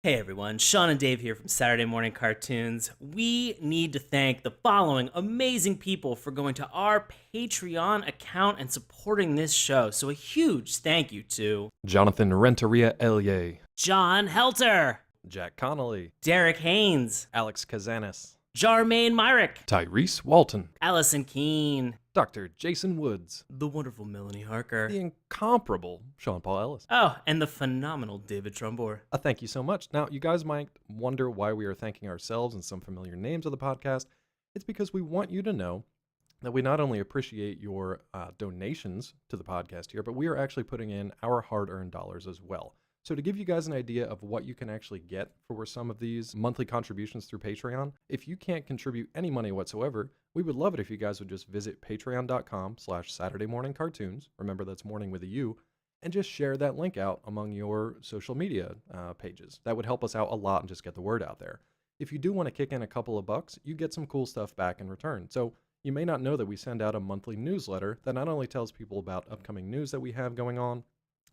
Hey everyone, Sean and Dave here from Saturday Morning Cartoons. We need to thank the following amazing people for going to our Patreon account and supporting this show. So a huge thank you to Jonathan Renteria Elye, John Helter, Jack Connolly, Derek Haynes, Alex Kazanis, Jarmaine Myrick, Tyrese Walton, Allison Keene, Dr. Jason Woods, the wonderful Melanie Harker, the incomparable Sean Paul Ellis. oh, and the phenomenal David Trumbore. Thank you so much. Now, you guys might wonder why we are thanking ourselves and some familiar names of the podcast. It's because we want you to know that we not only appreciate your donations to the podcast here, but we are actually putting in our hard-earned dollars as well. So to give you guys an idea of what you can actually get for some of these monthly contributions through Patreon, if you can't contribute any money whatsoever, we would love it if you guys would just visit patreon.com/SaturdayMorningCartoons. Remember, that's morning with a U. And just share that link out among your social media pages. That would help us out a lot and just get the word out there. If you do want to kick in a couple of bucks, you get some cool stuff back in return. So you may not know that we send out a monthly newsletter that not only tells people about upcoming news that we have going on,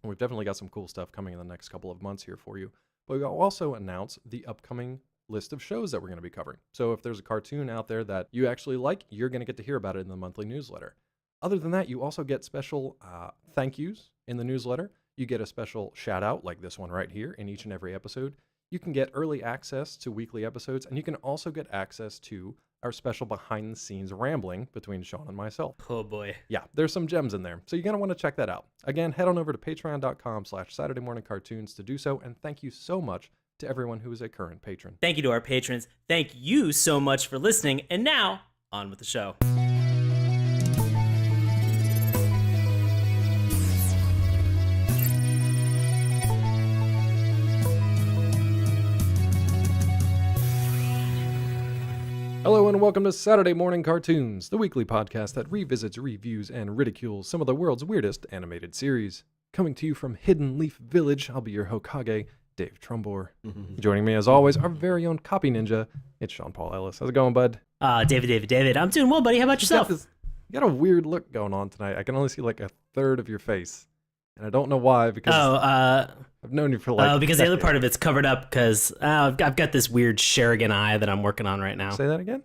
and we've definitely got some cool stuff coming in the next couple of months here for you, but we'll also announce the upcoming list of shows that we're going to be covering. So if there's a cartoon out there that you actually like, you're going to get to hear about it in the monthly newsletter. Other than that, you also get special thank yous in the newsletter. You get a special shout out like this one right here in each and every episode. You can get early access to weekly episodes, and you can also get access to our special behind the scenes rambling between Sean and myself. Oh boy. Yeah, there's some gems in there. So you're going to want to check that out. Again, head on over to patreon.com/SaturdayMorningCartoons to do so. And thank you so much to everyone who is a current patron. Thank you to our patrons. Thank you so much for listening. And now, on with the show. Hello and welcome to Saturday Morning Cartoons, the weekly podcast that revisits, reviews, and ridicules some of the world's weirdest animated series. Coming to you from Hidden Leaf Village, I'll be your Hokage, Dave Trumbore. Joining me as always, our very own copy ninja, it's Sean Paul Ellis. How's it going, bud? David. I'm doing well, buddy. How about yourself? You got a weird look going on tonight. I can only see like a third of your face. And I don't know why, because I've known you for like because the other part of it's covered up because I've got this weird Sherigan eye that I'm working on right now. Say that again?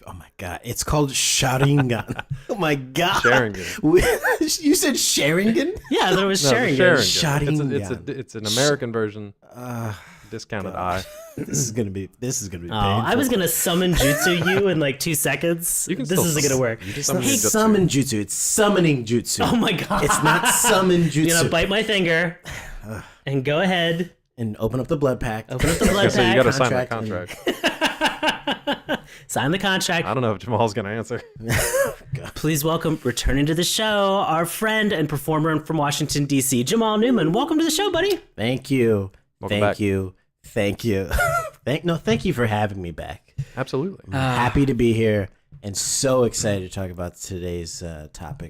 Oh my god, it's called Sharingan. Oh my god. Sharingan. You said Sharingan? Yeah, there was No, Sheringan. Sharingan. It's an American version. Discounted eye. This is gonna be painful. I was gonna summon jutsu you in like 2 seconds. This isn't gonna work. It's not summon jutsu, it's summoning jutsu. Oh my god. It's not summon jutsu. You're gonna bite my finger and go ahead. And open up the blood pack. Open up the blood So you pack. gotta sign that contract. Sign the contract. I don't know if Jamal's gonna answer. Please welcome, returning to the show, our friend and performer from Washington, D.C., Jamal Newman. Welcome to the show, buddy. Thank you. Welcome back. Thank you. Thank you for having me back. Absolutely. I'm happy to be here and so excited to talk about today's topic.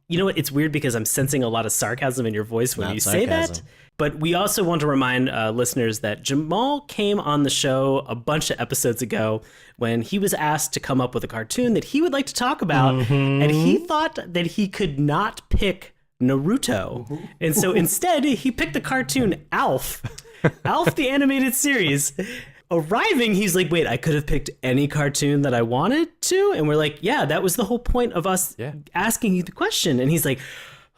You know what? It's weird because I'm sensing a lot of sarcasm in your voice when Not you say that. sarcasm. But we also want to remind listeners that Jamal came on the show a bunch of episodes ago when he was asked to come up with a cartoon that he would like to talk about. And he thought that he could not pick Naruto. And so instead, he picked the cartoon Alf. Alf, the animated series. Arriving, he's like, wait, I could have picked any cartoon that I wanted to? And we're like, yeah, that was the whole point of us asking you the question. And he's like,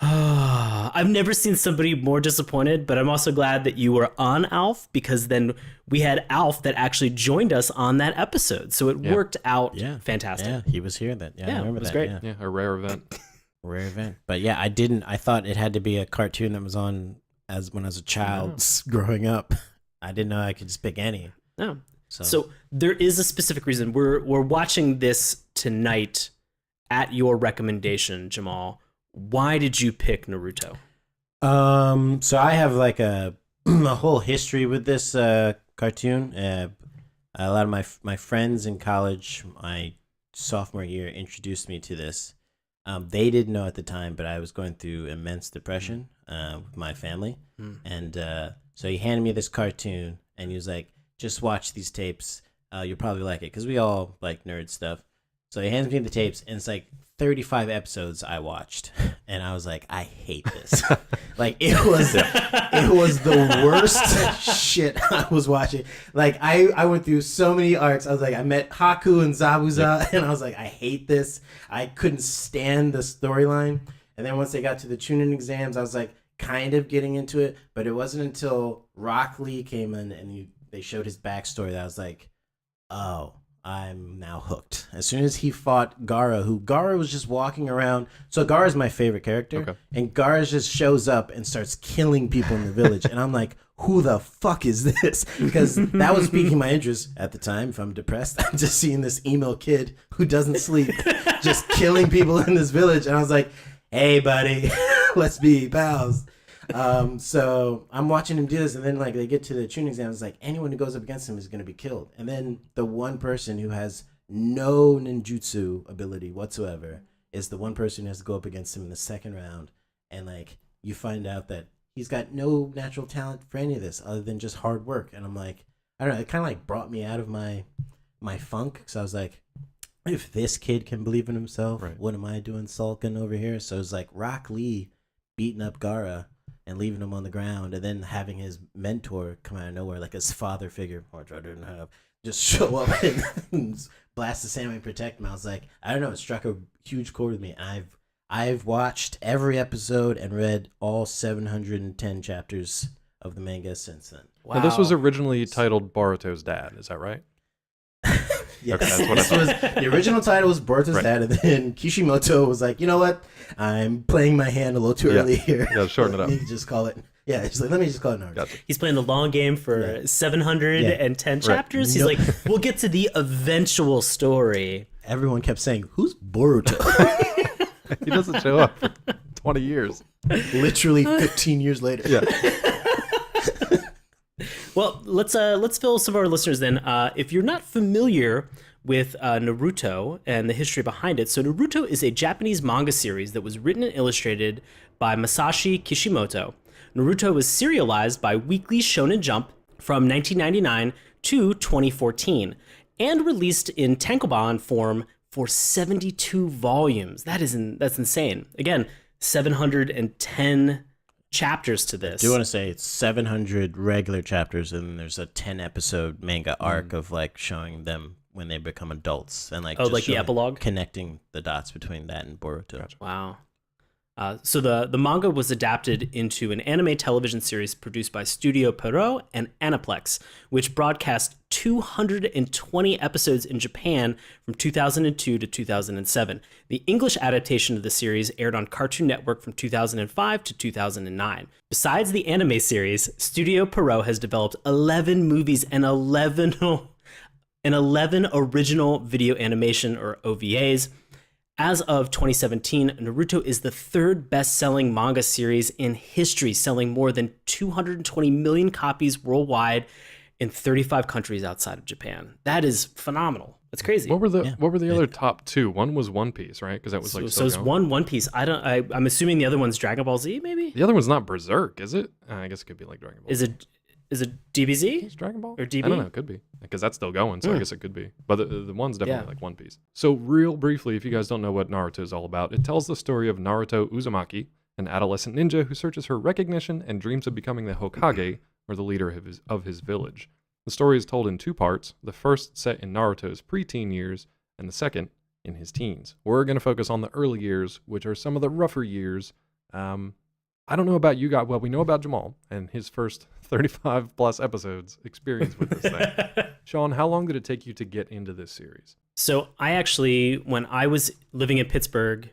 I've never seen somebody more disappointed, but I'm also glad that you were on Alf because then we had Alf that actually joined us on that episode. So it worked out fantastic. Yeah, he was here then. Yeah, I remember it was that. great. Yeah, a rare event. Rare event. But yeah, I thought it had to be a cartoon that was on when I was a child growing up. I didn't know I could just pick any. No. So there is a specific reason. We're watching this tonight at your recommendation, Jamal. Why did you pick Naruto? So I have like a whole history with this cartoon. A lot of my friends in college, my sophomore year, introduced me to this. They didn't know at the time, but I was going through immense depression with my family. And so he handed me this cartoon, and he was like, just watch these tapes. You'll probably like it, because we all like nerd stuff. So he hands me the tapes, and it's like 35 episodes I watched, and I was like, I hate this. Like it was the worst shit I was watching. Like I went through so many arcs. I was like, I met Haku and Zabuza, and I was like, I hate this. I couldn't stand the storyline. And then once they got to the Chunin exams, I was like, kind of getting into it. But it wasn't until Rock Lee came in and they showed his backstory that I was like, oh, I'm now hooked. As soon as he fought Gaara, who Gaara was just walking around. So Gaara's my favorite character. Okay. And Gaara just shows up and starts killing people in the village. And I'm like, who the fuck is this? Because that was piquing my interest at the time. If I'm depressed, I'm just seeing this emo kid who doesn't sleep just killing people in this village. And I was like, hey, buddy, let's be pals. So I'm watching him do this, and then like they get to the tuning exam, it's like anyone who goes up against him is going to be killed. And then the one person who has no ninjutsu ability whatsoever is the one person who has to go up against him in the second round. And like you find out that he's got no natural talent for any of this other than just hard work. And I'm like, I don't know, it kind of like brought me out of my funk, because I was like, if this kid can believe in himself, right, what am I doing sulking over here? So it's like Rock Lee beating up Gaara and leaving him on the ground, and then having his mentor come out of nowhere, like his father figure, which I didn't have, just show up and blast the samurai and protect him. I was like, I don't know, it struck a huge chord with me. And I've watched every episode and read all 710 chapters of the manga since then. Wow. Now, this was originally titled Boruto's Dad, is that right? Yes. Okay, that's what I thought. The original title was Boruto's Right. Dad, and then Kishimoto was like, you know what? I'm playing my hand a little too early here. Yeah, shorten it up. Let me just call it. Yeah, it's like, let me just call it Naruto. Gotcha. He's playing the long game for 710 chapters. He's Nope. like, we'll get to the eventual story. Everyone kept saying, who's Boruto? He doesn't show up for 20 years. Literally 15 years later. Yeah. Well, let's fill some of our listeners then. If you're not familiar with Naruto and the history behind it, so Naruto is a Japanese manga series that was written and illustrated by Masashi Kishimoto. Naruto was serialized by Weekly Shonen Jump from 1999 to 2014 and released in tankobon form for 72 volumes. That's insane. Again, 710 chapters to this. I do want to say it's 700 regular chapters, and then there's a 10 episode manga arc of like showing them when they become adults, and like Oh, just like the showing- epilogue? connecting the dots between that and Boruto. Gotcha. Wow. So the manga was adapted into an anime television series produced by Studio Pierrot and Aniplex, which broadcast 220 episodes in Japan from 2002 to 2007. The English adaptation of the series aired on Cartoon Network from 2005 to 2009. Besides the anime series, Studio Pierrot has developed 11 movies and 11 original video animation, or OVAs. As of 2017, Naruto is the third best-selling manga series in history, selling more than 220 million copies worldwide in 35 countries outside of Japan. That is phenomenal. That's crazy. What were the other top two? One was One Piece, right? Because that was like So it's One Piece. I'm assuming the other one's Dragon Ball Z, maybe? The other one's not Berserk, is it? I guess it could be like Dragon Ball. Is it DBZ? Is it Dragon Ball? Or DB? I don't know. It could be, because that's still going, so I guess it could be. But the one's definitely Yeah. like One Piece. So real briefly, if you guys don't know what Naruto is all about, it tells the story of Naruto Uzumaki, an adolescent ninja who searches for recognition and dreams of becoming the Hokage, or the leader of his village. The story is told in two parts, the first set in Naruto's preteen years, and the second in his teens. We're going to focus on the early years, which are some of the rougher years. I don't know about you guys. Well, we know about Jamal and his first 35 plus episodes experience with this thing. Sean, how long did it take you to get into this series? So I actually, when I was living in Pittsburgh,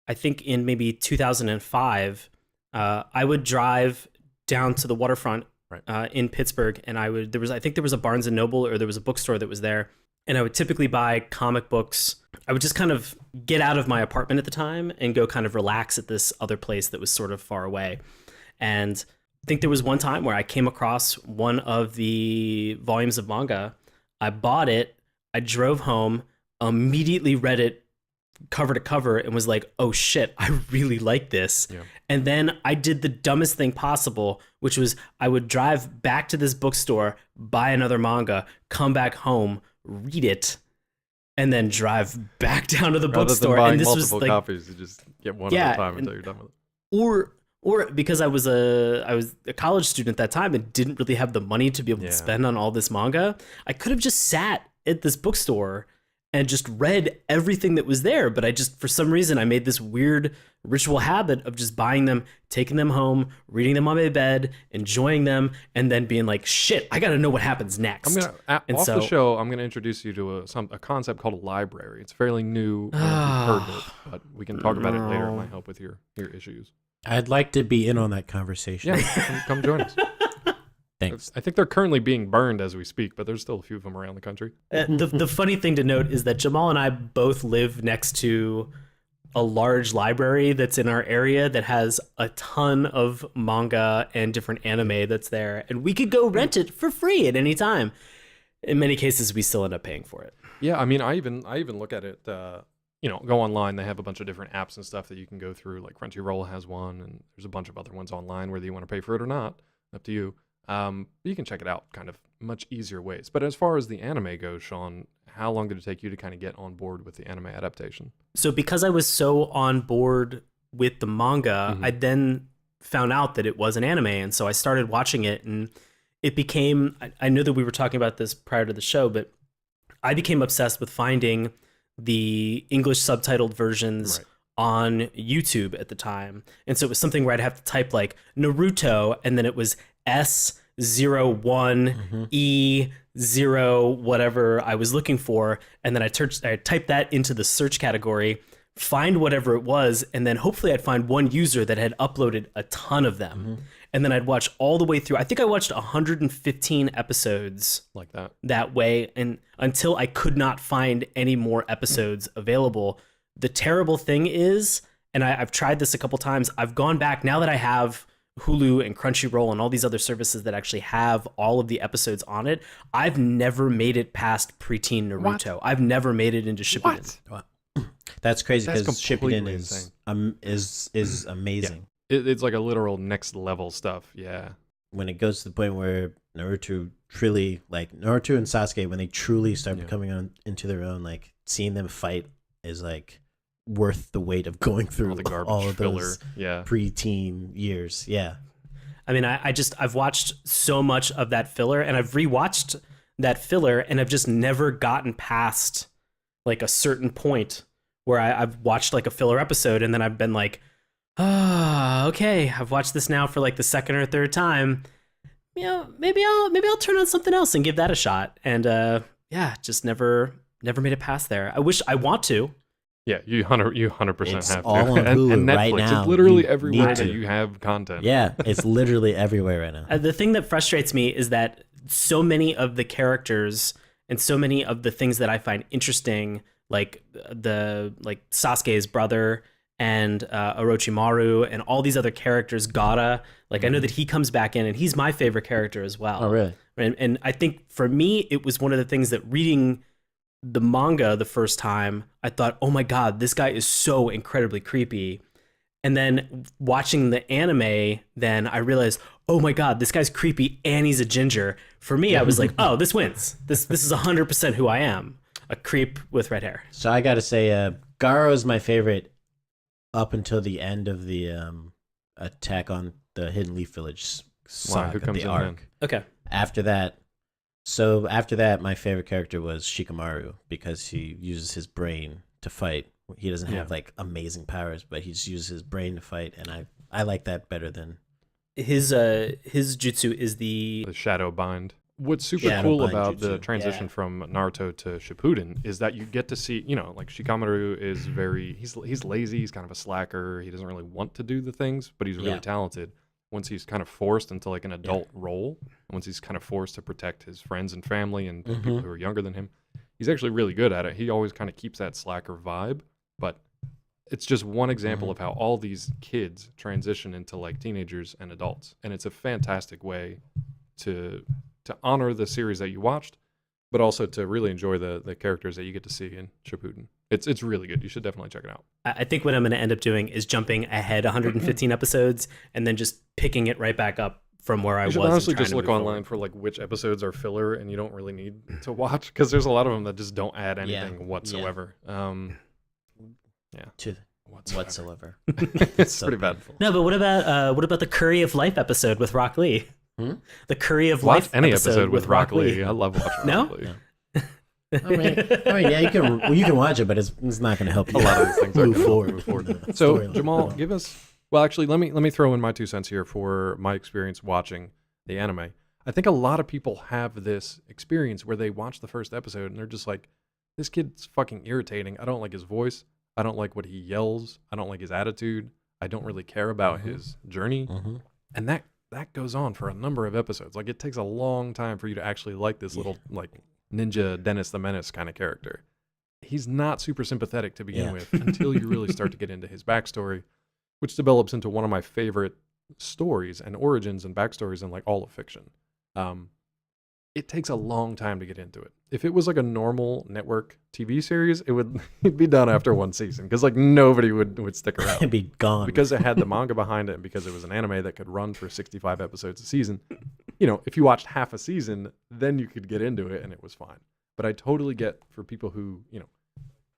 I think in maybe 2005, I would drive down to the waterfront in Pittsburgh, and I think there was a Barnes and Noble, or there was a bookstore that was there, and I would typically buy comic books. I would just kind of get out of my apartment at the time and go kind of relax at this other place that was sort of far away. And I think there was one time where I came across one of the volumes of manga. I bought it, I drove home, immediately read it cover to cover, and was like, oh shit, I really like this. Yeah. And then I did the dumbest thing possible, which was I would drive back to this bookstore, buy another manga, come back home, read it, and then drive back down to the Rather bookstore. than buying And this multiple was like, copies, you just get one at a time until you're done with it. or because I was a college student at that time and didn't really have the money to be able to spend on all this manga, I could have just sat at this bookstore and just read everything that was there. But I just, for some reason, I made this weird ritual habit of just buying them, taking them home, reading them on my bed, enjoying them, and then being like, shit, I got to know what happens next. The show, I'm going to introduce you to a concept called a library. It's fairly new. I don't know if you've heard of it, but we can talk about it later. It might help with your issues. I'd like to be in on that conversation. Yeah, come join us. Thanks. I think they're currently being burned as we speak, but there's still a few of them around the country. The funny thing to note is that Jamal and I both live next to a large library that's in our area that has a ton of manga and different anime that's there, and we could go rent it for free at any time. In many cases, we still end up paying for it. Yeah, I mean, I even look at it. Go online. They have a bunch of different apps and stuff that you can go through. Like Crunchyroll has one, and there's a bunch of other ones online. Whether you want to pay for it or not, up to you. You can check it out kind of much easier ways. But as far as the anime goes, Sean, how long did it take you to kind of get on board with the anime adaptation? So because I was so on board with the manga, I then found out that it was an anime. And so I started watching it, and it became, I know that we were talking about this prior to the show, but I became obsessed with finding the English subtitled versions on YouTube at the time. And so it was something where I'd have to type like Naruto, and then it was S01E0 whatever I was looking for, and then I typed that into the search category, find whatever it was, and then hopefully I'd find one user that had uploaded a ton of them. And then I'd watch all the way through. I think I watched 115 episodes like that way, and until I could not find any more episodes available. The terrible thing is, and I've tried this a couple times, I've gone back now that I have Hulu and Crunchyroll and all these other services that actually have all of the episodes on it. I've never made it past preteen Naruto. What? I've never made it into Shippuden. What? That's crazy because Shippuden is amazing. Yeah. It's like a literal next level stuff. Yeah. When it goes to the point where Naruto and Sasuke, when they truly start becoming into their own, like seeing them fight is like worth the wait of going through all of those preteen years. Yeah. I mean, I've watched so much of that filler, and I've rewatched that filler, and I've just never gotten past like a certain point where I've watched like a filler episode, and then I've been like, okay, I've watched this now for like the second or third time. You know, maybe I'll turn on something else and give that a shot. And just never made it past there. I want to. Yeah, you 100% it's have to. all on Hulu and Netflix, right now. It's literally everywhere that you have content. Yeah, it's literally everywhere right now. The thing that frustrates me is that so many of the characters and so many of the things that I find interesting, like Sasuke's brother and Orochimaru and all these other characters, Gaara, like I know that he comes back in, and he's my favorite character as well. Oh, really? And I think for me, it was one of the things that reading the manga the first time, I thought, oh my God, this guy is so incredibly creepy. And then watching the anime, then I realized, oh my God, this guy's creepy and he's a ginger. For me, I was like, oh, this wins. This is 100% who I am, a creep with red hair. So I got to say, Garo is my favorite up until the end of the attack on the Hidden Leaf Village saga, the arc. Okay. After that, my favorite character was Shikamaru because he uses his brain to fight. He doesn't have like amazing powers, but he just uses his brain to fight, and I like that better than his jutsu is the Shadow Bind. What's super cool about jutsu. The transition from Naruto to Shippuden is that you get to see, like Shikamaru is he's lazy, he's kind of a slacker, he doesn't really want to do the things, but he's really talented. Once he's kind of forced into like an adult role, and once he's kind of forced to protect his friends and family and people who are younger than him, he's actually really good at it. He always kind of keeps that slacker vibe, but it's just one example of how all these kids transition into like teenagers and adults. And it's a fantastic way to honor the series that you watched, but also to really enjoy the characters that you get to see in Shippuden. It's really good. You should definitely check it out. I think what I'm going to end up doing is jumping ahead 115 episodes and then just picking it right back up from where I You was. should and honestly trying just to look move online for like which episodes are filler and you don't really need to watch, because there's a lot of them that just don't add anything whatsoever. To whatsoever. It's So pretty bad. painful. No, but what about the Curry of Life episode with Rock Lee? The Curry of Watch Life any episode with Rock Lee. Lee. I love watching No? Rock Lee. I mean, yeah, you can watch it, but it's not going to help you A lot of these things are move gonna help forward. you move forward. in the So storyline. Jamal, give us. Well, actually, let me throw in my 2 cents here for my experience watching the anime. I think a lot of people have this experience where they watch the first episode and they're just like, "This kid's fucking irritating. I don't like his voice. I don't like what he yells. I don't like his attitude. I don't really care about his journey." Mhm. And that goes on for a number of episodes. Like, it takes a long time for you to actually like this little like ninja Dennis the Menace kind of character. He's not super sympathetic to begin with until you really start to get into his backstory, which develops into one of my favorite stories and origins and backstories in like all of fiction. It takes a long time to get into it. If it was like a normal network TV series, it'd be done after one season, because like nobody would stick around. It'd be gone. Because it had the manga behind it, and because it was an anime that could run for 65 episodes a season. You know, if you watched half a season, then you could get into it and it was fine. But I totally get for people who, you know,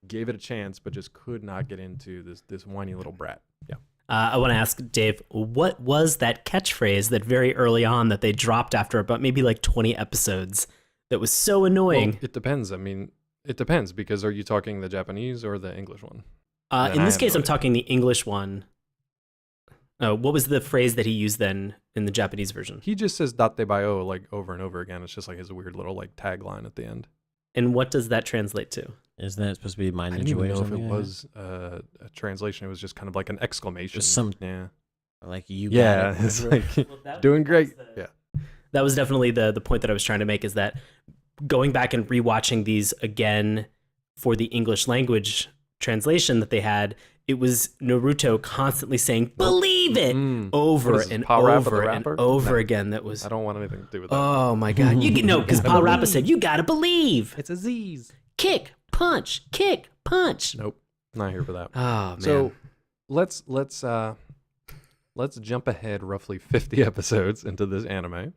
gave it a chance but just could not get into this whiny little brat. Yeah. I want to ask Dave, what was that catchphrase that very early on that they dropped after about maybe like 20 episodes that was so annoying? Well, it depends. I mean, it depends, because are you talking the Japanese or the English one? In this case, I'm talking the English one. What was the phrase that he used then in the Japanese version? He just says "date bayo" like over and over again. It's just like his weird little like tagline at the end. And what does that translate to? Isn't that supposed to be my I ninja didn't even way or know if it something? was a translation. It was just kind of like an exclamation. Yeah. Like you. Yeah, got it. it's like doing great. Yeah. That was definitely the point that I was trying to make, is that going back and rewatching these again for the English language translation that they had, it was Naruto constantly saying "believe it" over What is this, and Pa Rappa the over and rapper? over No. again. That was I don't want anything to do with that. oh my god! You know, because Pa Rappa said you gotta believe. It's a Z's. Kick, punch, kick, punch. Nope, not here for that. Oh man. So let's jump ahead roughly 50 episodes into this anime.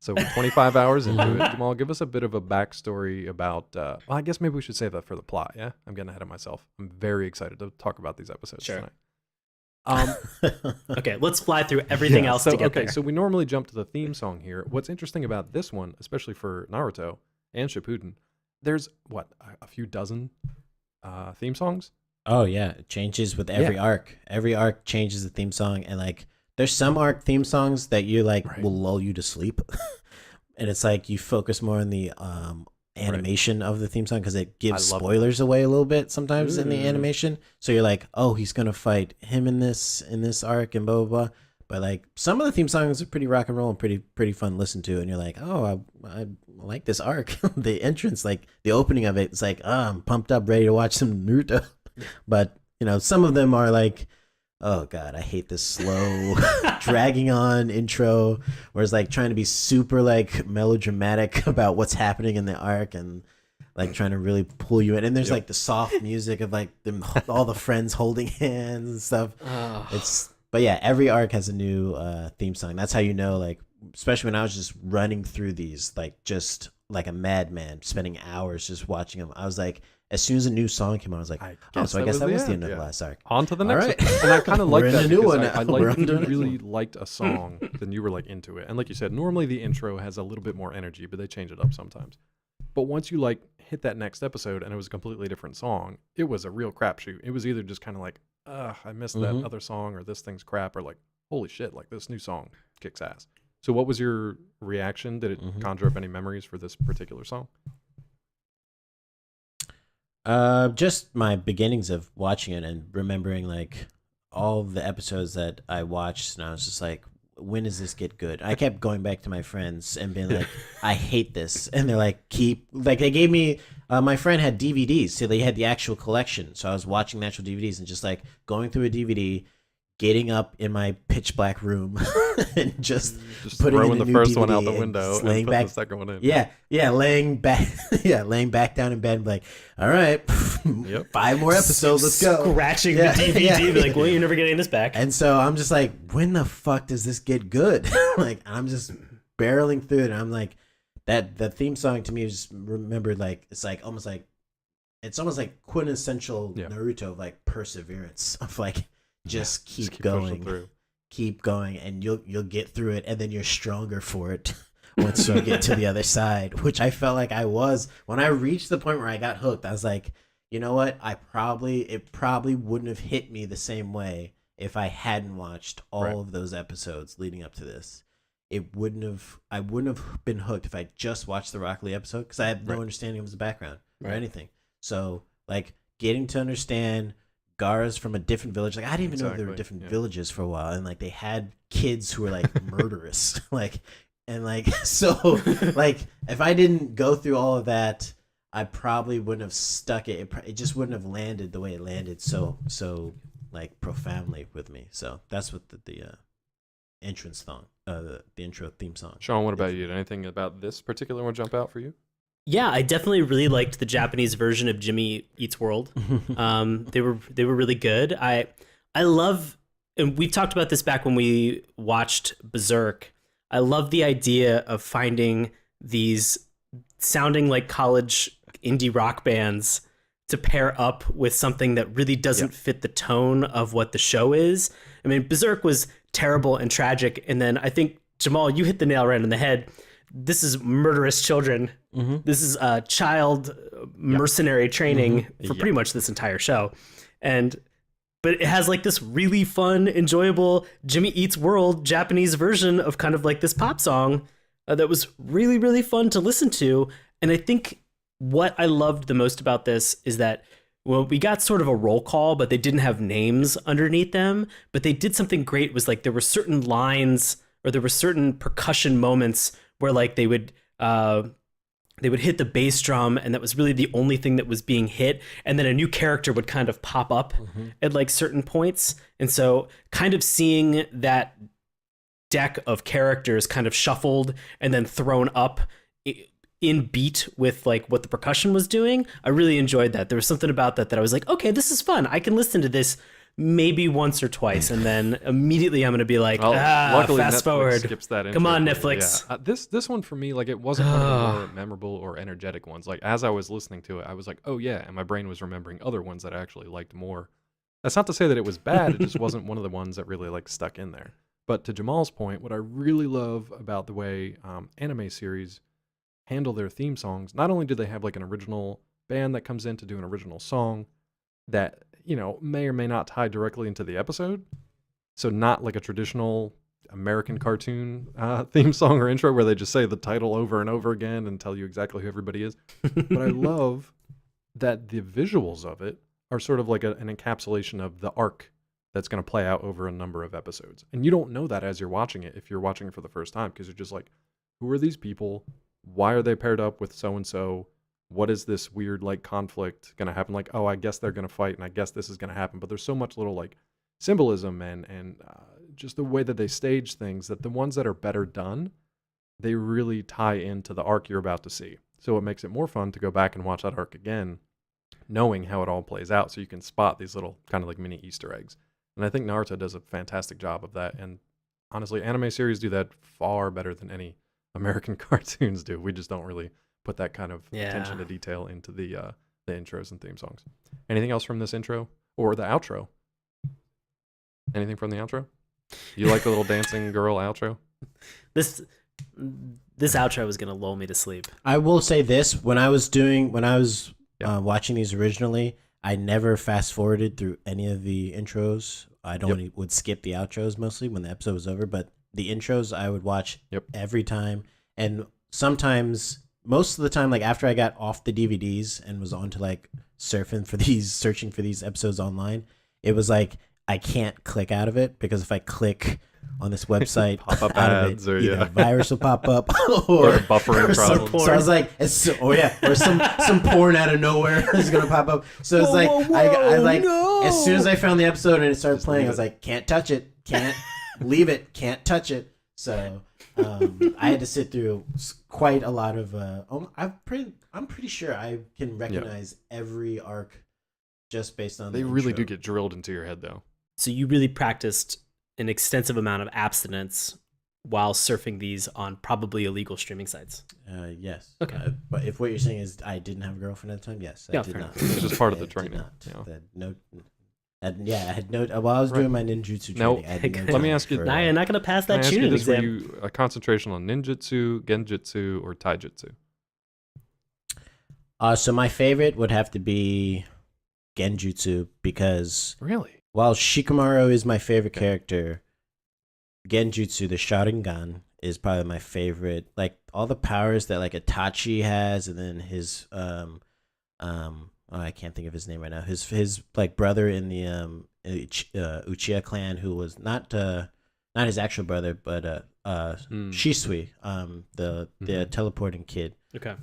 So we're 25 hours into it. Jamal, give us a bit of a backstory about. Well, I guess maybe we should save that for the plot. Yeah, I'm getting ahead of myself. I'm very excited to talk about these episodes Sure. tonight. Okay, let's fly through everything else to get there. So we normally jump to the theme song here. What's interesting about this one, especially for Naruto and Shippuden, there's a few dozen theme songs. Oh yeah, it changes with every arc. Every arc changes the theme song, and like there's some arc theme songs that you like will lull you to sleep, and it's like you focus more on the animation of the theme song because it gives spoilers away a little bit sometimes in the animation. So you're like, oh, he's gonna fight him in this arc and blah blah blah. But like some of the theme songs are pretty rock and roll and pretty fun to listen to, and you're like, oh, I like this arc. The entrance, like the opening of it, it's like, oh, I'm pumped up, ready to watch some Naruto. But you know, some of them are like, oh god, I hate this slow dragging on intro where it's like trying to be super like melodramatic about what's happening in the arc and like trying to really pull you in. And there's like the soft music of like them, all the friends holding hands and stuff. But yeah, every arc has a new theme song. That's how you know, like, especially when I was just running through these, like just like a madman, spending hours just watching them. I was like, as soon as a new song came on, I was like, I guess that was the end of the last arc. On to the next right. one. And I kind of like that. in a new one I now. like We're if on to you the next really one. liked a song, then you were like into it. And like you said, normally the intro has a little bit more energy, but they change it up sometimes. But once you like hit that next episode and it was a completely different song, it was a real crapshoot. It was either just kind of like, I missed that other song, or this thing's crap, or like, holy shit, like this new song kicks ass. So what was your reaction? Did it conjure up any memories for this particular song? Just my beginnings of watching it and remembering like all the episodes that I watched, and I was just like, when does this get good? I kept going back to my friends and being like, I hate this, and they're like, they gave me my friend had DVDs, so they had the actual collection, so I was watching the actual DVDs and just like going through a DVD, getting up in my pitch black room and just putting throwing in a the new first one DVD out the and window just and laying putting back. the second one in. Laying back, laying back down in bed, and be like, all right, 5 more episodes, let's go. Scratching the DVD, be like, well, you're never getting this back. And so I'm just like, when the fuck does this get good? Like, I'm just barreling through it, and I'm like, that the theme song to me is remembered like it's almost like quintessential Naruto, like perseverance of like just keep going, and you'll get through it, and then you're stronger for it once you get to the other side. Which I felt like I was when I reached the point where I got hooked. I was like, you know what? It probably wouldn't have hit me the same way if I hadn't watched all of those episodes leading up to this. I wouldn't have been hooked if I just watched the Rock Lee episode, because I had no understanding of the background or anything. So like getting to understand Gaara's from a different village, like I didn't even know there were different villages for a while, and like they had kids who were like murderous, so like if I didn't go through all of that, I probably wouldn't have stuck it. It just wouldn't have landed the way it landed so like profoundly with me. So that's what the entrance song, the intro theme song. Sean, what about you? Did anything about this particular one jump out for you? Yeah, I definitely really liked the Japanese version of Jimmy Eats World. They were really good. I love, and we talked about this back when we watched Berserk. I love the idea of finding these sounding like college indie rock bands to pair up with something that really doesn't fit the tone of what the show is. I mean, Berserk was terrible and tragic, and then I think, Jamal, you hit the nail right on the head. This is murderous children. This is child mercenary training for pretty much this entire show. But it has like this really fun, enjoyable Jimmy Eats World Japanese version of kind of like this pop song that was really, really fun to listen to. And I think what I loved the most about this is that, well, we got sort of a roll call, but they didn't have names underneath them. But they did something great, was like there were certain lines or there were certain percussion moments where like they would hit the bass drum, and that was really the only thing that was being hit, and then a new character would kind of pop up at like certain points. And so kind of seeing that deck of characters kind of shuffled and then thrown up in beat with like what the percussion was doing, I really enjoyed that. There was something about that I was like, okay, this is fun. I can listen to this maybe once or twice, and then immediately I'm going to be like, luckily fast Netflix forward. Skips that Come on, intro. Netflix. Yeah. This one for me, like it wasn't one of the more memorable or energetic ones. Like as I was listening to it, I was like, oh yeah, and my brain was remembering other ones that I actually liked more. That's not to say that it was bad. It just wasn't one of the ones that really like stuck in there. But to Jamal's point, what I really love about the way anime series handle their theme songs, not only do they have like an original band that comes in to do an original song that, you know, may or may not tie directly into the episode. So not like a traditional American cartoon theme song or intro where they just say the title over and over again and tell you exactly who everybody is. But I love that the visuals of it are sort of like an encapsulation of the arc that's going to play out over a number of episodes. And you don't know that as you're watching it if you're watching it for the first time, because you're just like, who are these people? Why are they paired up with so-and-so? What is this weird like conflict going to happen? Like, oh, I guess they're going to fight, and I guess this is going to happen. But there's so much little like symbolism and just the way that they stage things, that the ones that are better done, they really tie into the arc you're about to see. So it makes it more fun to go back and watch that arc again, knowing how it all plays out, so you can spot these little kind of like mini Easter eggs. And I think Naruto does a fantastic job of that. And honestly, anime series do that far better than any American cartoons do. We just don't really put that kind of attention to detail into the intros and theme songs. Anything else from this intro or the outro? Anything from the outro? You like the little dancing girl outro? This outro was gonna lull me to sleep. I will say this: when I was watching these originally, I never fast forwarded through any of the intros. I would skip the outros mostly when the episode was over, but the intros I would watch every time. And sometimes, most of the time, like after I got off the DVDs and was on to like searching for these episodes online, it was like I can't click out of it, because if I click on this website. Pop-up out of ads it. or, Either yeah. a virus will pop up Or or buffering or some- problems. So I was like, or some porn out of nowhere is gonna pop up. So it's like I like as soon as I found the episode and it started playing, I was like, can't touch it, can't leave it, can't touch it. So I had to sit through quite a lot of. I'm pretty sure I can recognize every arc just based on. They the really intro. do get drilled into your head, though. So you really practiced an extensive amount of abstinence while surfing these on probably illegal streaming sites. Yes. Okay. But if what you're saying is I didn't have a girlfriend at the time, yes, I Yeah, did fair not. enough. It's just part of I the did training. not. You know? I had no. While I was doing my ninjutsu Now, training, I had no let me time ask you- for, Now you're not going to pass Can I that ask you tuning this, were exam. you a concentration on ninjutsu, genjutsu, or taijutsu? So my favorite would have to be Genjutsu because Really? while Shikamaru is my favorite character, Genjutsu, the Sharingan, is probably my favorite. Like all the powers that like Itachi has, and then his I can't think of his name right now. His like brother in the Uchiha clan, who was not his actual brother, but Shisui, the teleporting kid. Okay.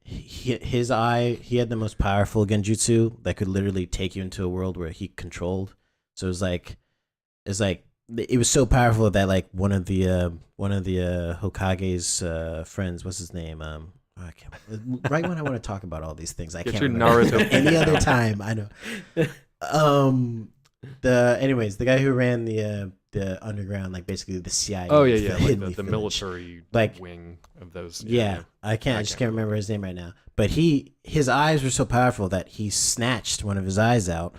He had the most powerful genjutsu that could literally take you into a world where he controlled. So it was so powerful that like one of the Hokage's friends, what's his name? I can't, right when I want to talk about all these things, I Get can't your remember. Naruto Any other time, I know. The guy who ran the underground, like basically the CIA. Oh yeah, the like Hidden the Village. military Like- wing of those. Yeah, I just can't remember his name right now. But his eyes were so powerful that he snatched one of his eyes out,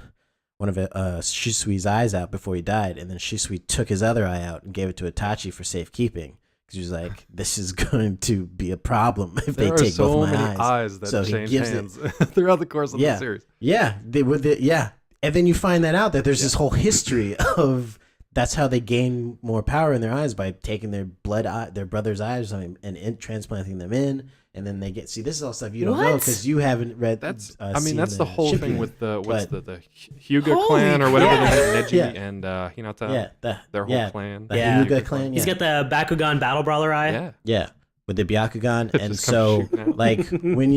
one of Shisui's eyes out before he died, and then Shisui took his other eye out and gave it to Itachi for safekeeping. Because he was like, "This is going to be a problem if There they are take so both my many eyes." eyes that So he change gives it- hands throughout the course of Yeah. the series. Yeah, and then you find that out that there's this whole history of that's how they gain more power in their eyes by taking their their brother's eyes or something, and transplanting them in, and then they get this is all stuff you don't know What? because you haven't read. That's seen that's the whole thing Shippuden. with the But- the Hyuga Holy clan or whatever crap. they had, Neji Yeah. and Hinata. their Their whole clan. the Yeah. Hyuga clan. He's Yeah, got the Bakugan Battle Brawler eye. Yeah. yeah, with the Byakugan, and Just come so shooting out. like when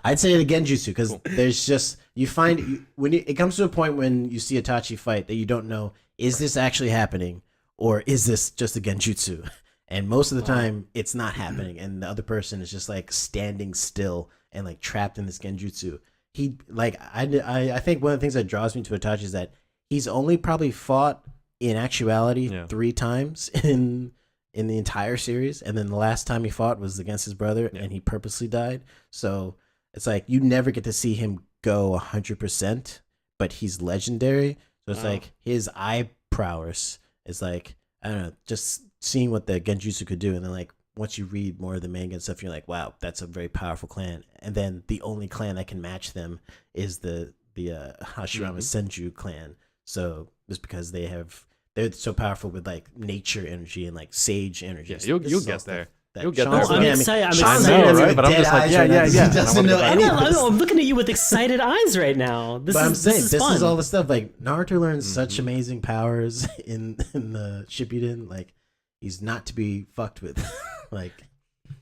I'd say the Genjutsu because there's just it comes to a point when you see Itachi fight that you don't know, is this actually happening or is this just a Genjutsu? And most of the time it's not happening, and the other person is just like standing still and like trapped in this Genjutsu. I think one of the things that draws me to Itachi is that he's only probably fought in actuality 3 times in the entire series, and then the last time he fought was against his brother, and he purposely died. So it's like you never get to see him go 100%, but he's legendary. So it's like his eye prowess is like, I don't know, just seeing what the Genjutsu could do, and then like once you read more of the manga and stuff, you're like, wow, that's a very powerful clan. And then the only clan that can match them is the Hashirama Senju clan. So just because they're so powerful with like nature energy and like sage energy. Yeah, So you'll this is all get stuff there. that You'll get Sean's there. looking I'm at me- excited. I'm Sean's excited. looking at me Right? with But I'm dead just like, eyes yeah, right now yeah, 'cause yeah. He And I doesn't wanna know go back. any of I this. know, I'm looking at you with excited eyes right now. This But is I'm saying this this is is fun. all the stuff like Naruto learns such amazing powers in the Shippuden. Like he's not to be fucked with. Like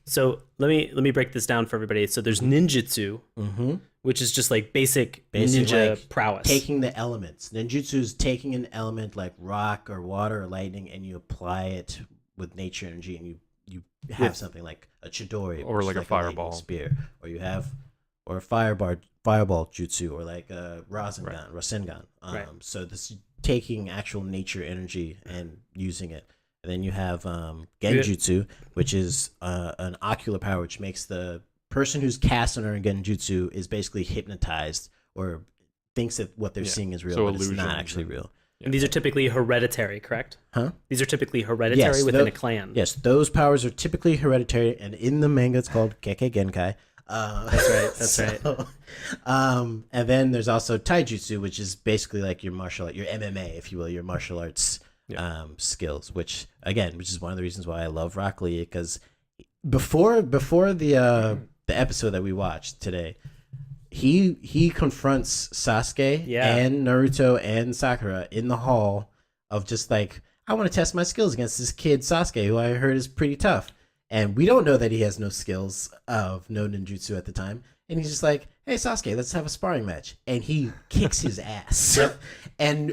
So let me break this down for everybody. So there's ninjutsu, which is just like basic ninja like, prowess. taking the elements. Ninjutsu is taking an element like rock or water or lightning, and you apply it with nature energy, and you have something like a chidori Or which like is a lightning fireball. spear, or you have or a fireball jutsu, or like a Rasengan. Right. So this is taking actual nature energy and using it. And then you have Genjutsu, which is an ocular power, which makes the person who's cast under a Genjutsu is basically hypnotized or thinks that what they're seeing is real, So but it's not illusions actually and- real. And these are typically hereditary, correct? Huh? These are typically hereditary within a clan. Yes, those powers are typically hereditary, and in the manga it's called Kekkei Genkai. That's right. And then there's also Taijutsu, which is basically like your martial art, your MMA, if you will, your martial arts skills. Which is one of the reasons why I love Rock Lee, because before the episode that we watched today, he confronts Sasuke and Naruto and Sakura in the hall of just like, I want to test my skills against this kid Sasuke, who I heard is pretty tough. And we don't know that he has no skills of no ninjutsu at the time. And he's just like, hey, Sasuke, let's have a sparring match. And he kicks his ass. And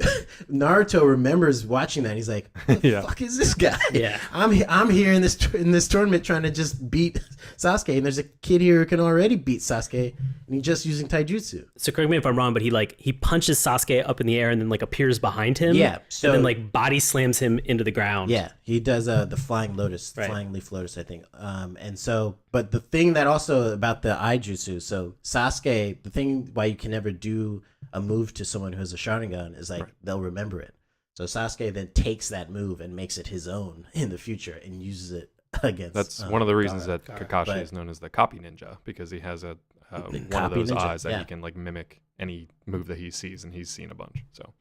Naruto remembers watching that. And he's like, what the fuck is this guy? Yeah. I'm here in this tournament trying to just beat Sasuke. And there's a kid here who can already beat Sasuke. And he's just using taijutsu. So correct me if I'm wrong, but he punches Sasuke up in the air and then like appears behind him. Yeah. So, and then like body slams him into the ground. Yeah. He does the flying lotus, flying leaf lotus, I think. And so, but the thing that also about the Aijutsu, so Sasuke, the thing why you can never do a move to someone who has a Sharingan is like they'll remember it. So Sasuke then takes that move and makes it his own in the future and uses it against. That's one of the reasons that Kakashi is known as the copy ninja, because he has a one of those ninja eyes that he can like mimic any move that he sees, and he's seen a bunch. So.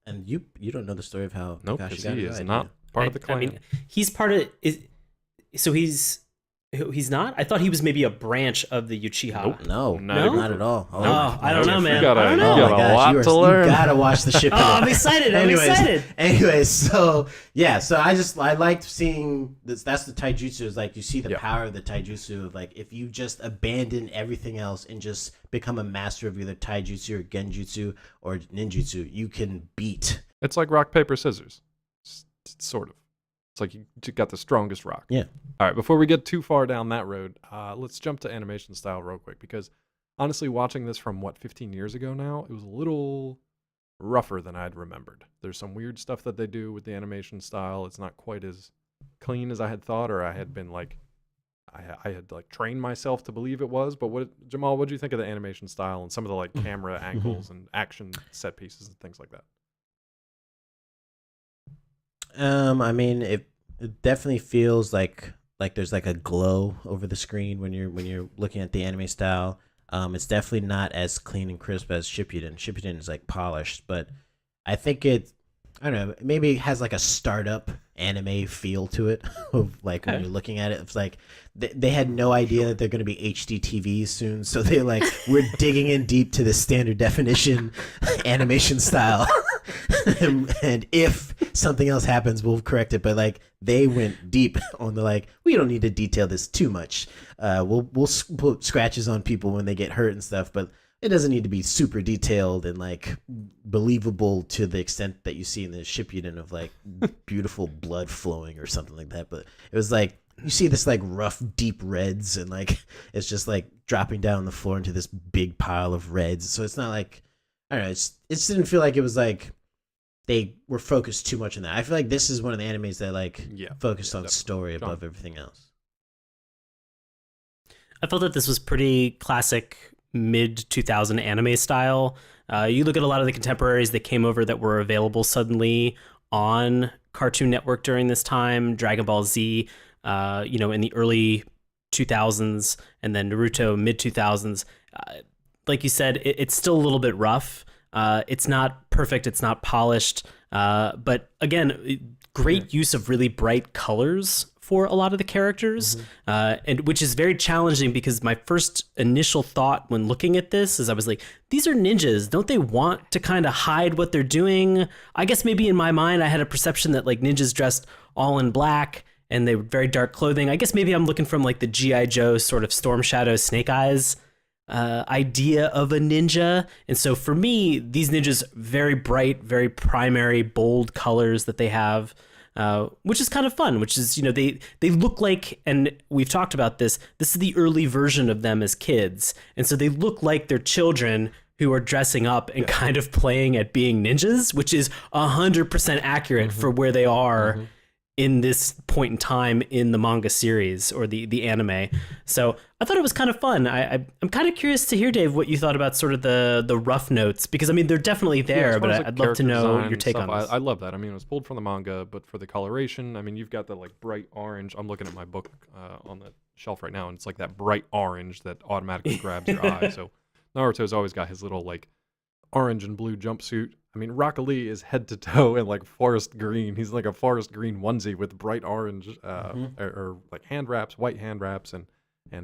And you don't know the story of how Nope, Kakashi because got he his is idea. not part of the clan. I mean, he's part of so he's not. I thought he was maybe a branch of the Uchiha. Nope. No, No? not at all. Oh, I don't know, man. You got I don't a know. lot to learn. You gotta watch the Shippuden. Oh, I'm excited. Anyways, so I liked seeing this. That's the taijutsu. Is like you see the power of the taijutsu of like if you just abandon everything else and just become a master of either taijutsu or genjutsu or ninjutsu, you can beat. It's like rock, paper, scissors. It's sort of. It's like you got the strongest rock. Yeah. All right, before we get too far down that road, let's jump to animation style real quick, because honestly, watching this from 15 years ago now, it was a little rougher than I'd remembered. There's some weird stuff that they do with the animation style. It's not quite as clean as I had thought, or I had been like, I had like trained myself to believe it was. But Jamal, what do you think of the animation style and some of the like camera angles and action set pieces and things like that? I mean, it definitely feels like there's like a glow over the screen when you're looking at the anime style. It's definitely not as clean and crisp as Shippuden. Shippuden is like polished, but I think I don't know, maybe it has like a startup anime feel to it. Of like when you're looking at it, it's like they had no idea that they're going to be HD TVs soon, so they like we're digging in deep to the standard definition animation style. and if something else happens, we'll correct it. But like they went deep on the like, we don't need to detail this too much. We'll put scratches on people when they get hurt and stuff, but it doesn't need to be super detailed and like believable to the extent that you see in the Shippuden of like beautiful blood flowing or something like that. But it was like you see this like rough, deep reds, and like it's just like dropping down on the floor into this big pile of reds. So it's not like, I don't know, it just didn't feel like it was like they were focused too much on that. I feel like this is one of the animes that like focused on story above everything else. I felt that this was pretty classic mid 2000 anime style. You look at a lot of the contemporaries that came over that were available suddenly on Cartoon Network during this time, Dragon Ball Z, in the early 2000s, and then Naruto mid 2000s. Like you said, it's still a little bit rough. It's not perfect. It's not polished. But again, great use of really bright colors for a lot of the characters, and which is very challenging because my first initial thought when looking at this is I was like, these are ninjas. Don't they want to kind of hide what they're doing? I guess maybe in my mind I had a perception that like ninjas dressed all in black and they were very dark clothing. I guess maybe I'm looking from like the G.I. Joe sort of Storm Shadow Snake Eyes idea of a ninja. And so for me, these ninjas, very bright, very primary, bold colors that they have, which is kind of fun, which is, they look like, and we've talked about this is the early version of them as kids. And so they look like they're children who are dressing up and kind of playing at being ninjas, which is 100% accurate for where they are in this point in time in the manga series or the anime. So I thought it was kind of fun. I'm kind of curious to hear, Dave, what you thought about sort of the rough notes, because I mean, they're definitely there, but I'd love to know your take on this. I love that. I mean, it was pulled from the manga, but for the coloration, I mean, you've got the like bright orange. I'm looking at my book on the shelf right now, and it's like that bright orange that automatically grabs your eye. So Naruto's always got his little like orange and blue jumpsuit. I mean, Rock Lee is head to toe in like forest green. He's like a forest green onesie with bright orange or like hand wraps, white hand wraps, and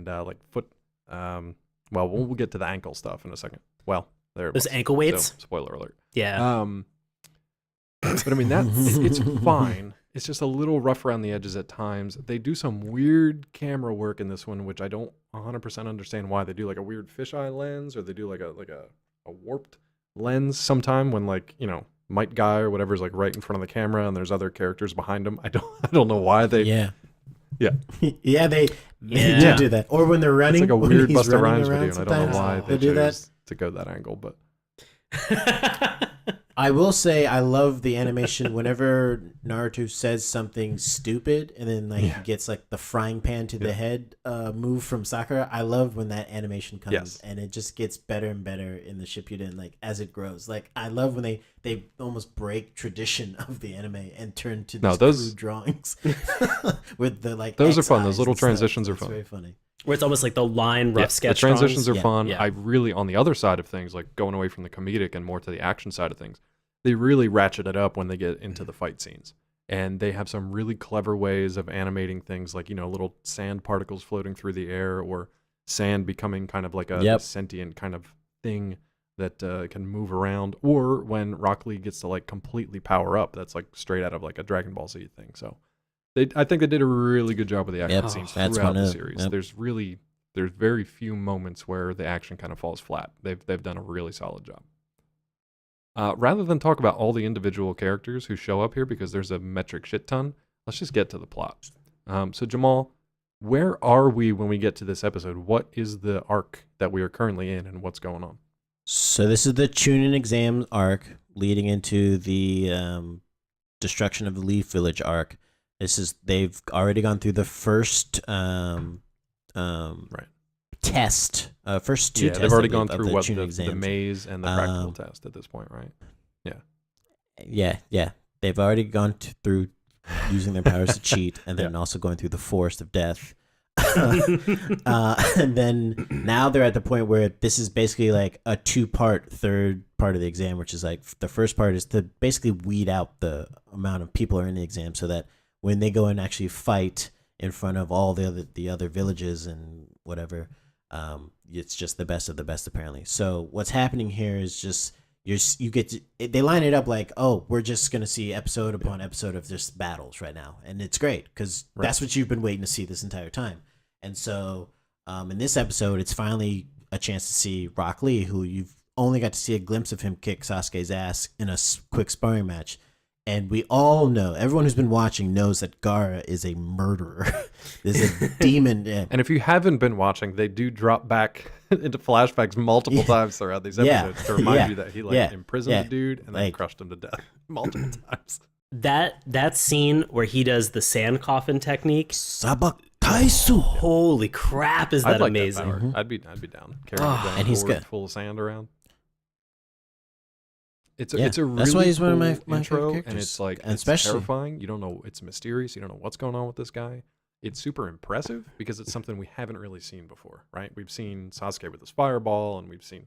like foot Well, we'll get to the ankle stuff in a second. Well, there it Those was. ankle weights? So, spoiler alert. Yeah. But I mean, it's fine. It's just a little rough around the edges at times. They do some weird camera work in this one, which I don't 100% understand why. They do like a weird fisheye lens, or they do like a warped lens sometime when, like, you know, Might Guy or whatever is like right in front of the camera and there's other characters behind him. I don't know why they. Yeah. They Yeah. do that. Or when they're running, It's like a when weird he's Busta running Rhymes around video, and I don't know why sometimes, they do that. chose to go that angle, but I will say I love the animation whenever Naruto says something stupid and then like he gets like the frying pan to the head move from Sakura. I love when that animation comes and it just gets better and better in the Shippuden, like as it grows. Like I love when they almost break tradition of the anime and turn to these crude drawings with the like those are X fun. Those eyes little and stuff. transitions are It's fun. very funny. Where it's almost like the line rough sketch The transitions drawings. are fun. Yeah. I really, on the other side of things, like going away from the comedic and more to the action side of things, they really ratchet it up when they get into the fight scenes. And they have some really clever ways of animating things, like, you know, little sand particles floating through the air, or sand becoming kind of like a sentient kind of thing that can move around, or when Rock Lee gets to like completely power up. That's like straight out of like a Dragon Ball Z thing. So I think they did a really good job with the action scenes throughout the series. There's very few moments where the action kind of falls flat. They've done a really solid job. Rather than talk about all the individual characters who show up here, because there's a metric shit ton, let's just get to the plot. So Jamal, where are we when we get to this episode? What is the arc that we are currently in, and what's going on? So this is the Chunin exam arc leading into the destruction of the Leaf Village arc. They've already gone through the first test, first two tests. They've already I believe, gone through of the maze and the practical test at this point, right? Yeah. They've already gone through using their powers to cheat, and then also going through the forest of death. And then now they're at the point where this is basically like a third part of the exam, which is like the first part is to basically weed out the amount of people who are in the exam, so that when they go and actually fight in front of all the other villages and whatever, it's just the best of the best, apparently. So what's happening here is just they line it up like, oh, we're just gonna see episode upon episode of just battles right now, and it's great because that's what you've been waiting to see this entire time. And so in this episode, it's finally a chance to see Rock Lee, who you've only got to see a glimpse of him kick Sasuke's ass in a quick sparring match. And we all know, everyone who's been watching knows that Gaara is a murderer. There's a demon. And if you haven't been watching, they do drop back into flashbacks multiple times throughout these episodes to remind you that he imprisoned the dude and then crushed him to death multiple times. That scene where he does the sand coffin technique. Sabakaisu. Holy crap, is that amazing? That I'd be down. Carrying a and he's good. Full of sand around. It's a really that's why he's cool one of my intro, favorite characters. and it's like it's terrifying. You don't know, it's mysterious. You don't know what's going on with this guy. It's super impressive because it's something we haven't really seen before, right? We've seen Sasuke with his fireball, and we've seen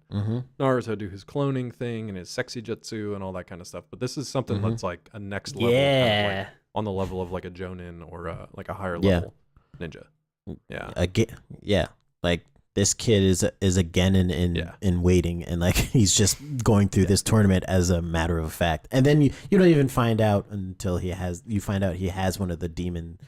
Naruto do his cloning thing and his sexy jutsu and all that kind of stuff. But this is something that's like a next level, kind of like on the level of like a Jonin or like a higher level ninja. Like this kid is a Genin in waiting, and like he's just going through this tournament as a matter of fact. And then you don't even find out until he has one of the demon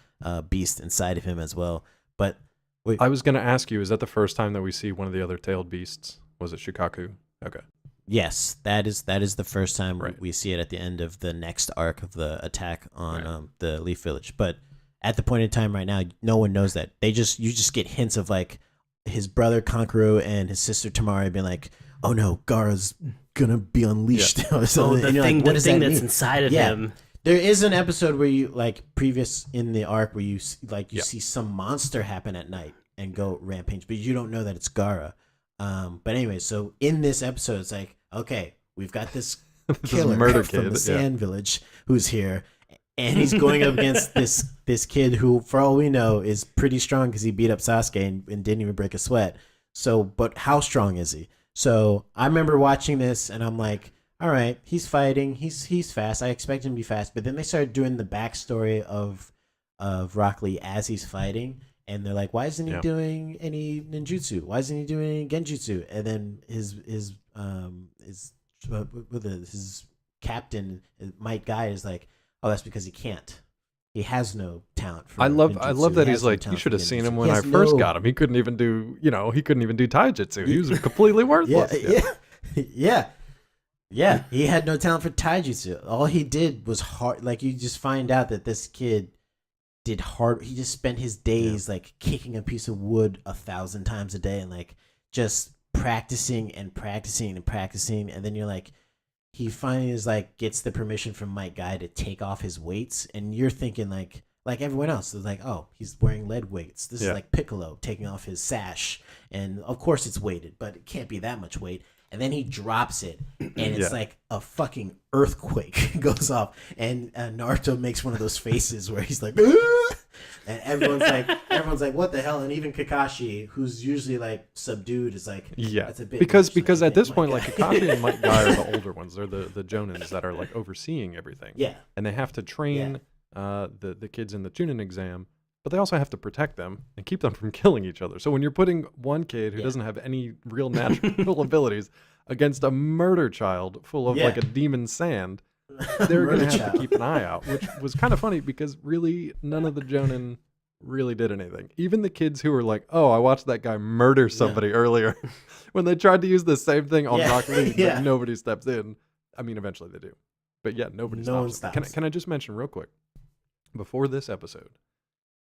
beasts inside of him as well. But wait, I was going to ask you, is that the first time that we see one of the other tailed beasts? Was it Shukaku? Okay. Yes, that is the first time we see it at the end of the next arc of the attack on the Leaf Village. But at the point in time right now, no one knows that. You just get hints of like his brother Kankuro and his sister Tamari being like, "Oh no, Gaara's gonna be unleashed." The thing that's inside of him. There is an episode where you like previous in the arc where you see some monster happen at night and go rampage, but you don't know that it's Gaara. But anyway, so in this episode, it's like, okay, we've got this killer murder from kid, the Sand Village who's here, and he's going up against this kid who, for all we know, is pretty strong because he beat up Sasuke and didn't even break a sweat. So, but how strong is he? So I remember watching this, and I'm like, all right, he's fighting, he's fast. I expect him to be fast. But then they started doing the backstory of Rock Lee as he's fighting, and they're like, why isn't he Yeah. doing any ninjutsu? Why isn't he doing any genjutsu? And then his captain, Mike Guy, is like, oh, that's because he can't. He has no talent for I love ninjutsu. that He he's has no like, you talent should for have seen ninjutsu. him He when I has first no- got him. He couldn't even do taijutsu. He was completely worthless. Yeah. He had no talent for taijutsu. All he did was hard. Like, you just find out that this kid did hard. He just spent his days like kicking a piece of wood 1,000 times a day and like just practicing and practicing and practicing. And then you're like, he finally is like gets the permission from Mike Guy to take off his weights, and you're thinking like everyone else is like, oh, he's wearing lead weights. This is like Piccolo taking off his sash, and of course it's weighted, but it can't be that much weight. And then he drops it, and it's like a fucking earthquake goes off, and Naruto makes one of those faces where he's like, "Aah!" And everyone's like, what the hell? And even Kakashi, who's usually like subdued, is like, that's a bit because much. at this point, like Kakashi and Mike Guy are the older ones. They're the Jonins that are like overseeing everything. Yeah, and they have to train the kids in the Chunin exam, but they also have to protect them and keep them from killing each other. So when you're putting one kid who doesn't have any real natural abilities against a murder child full of like a demon sand, they're going to have to keep an eye out, which was kind of funny because really none of the Jonin really did anything. Even the kids who were like, oh, I watched that guy murder somebody earlier, when they tried to use the same thing on Rock Lee, but nobody steps in. I mean, eventually they do. But yeah, no one stops. Can I just mention real quick, before this episode,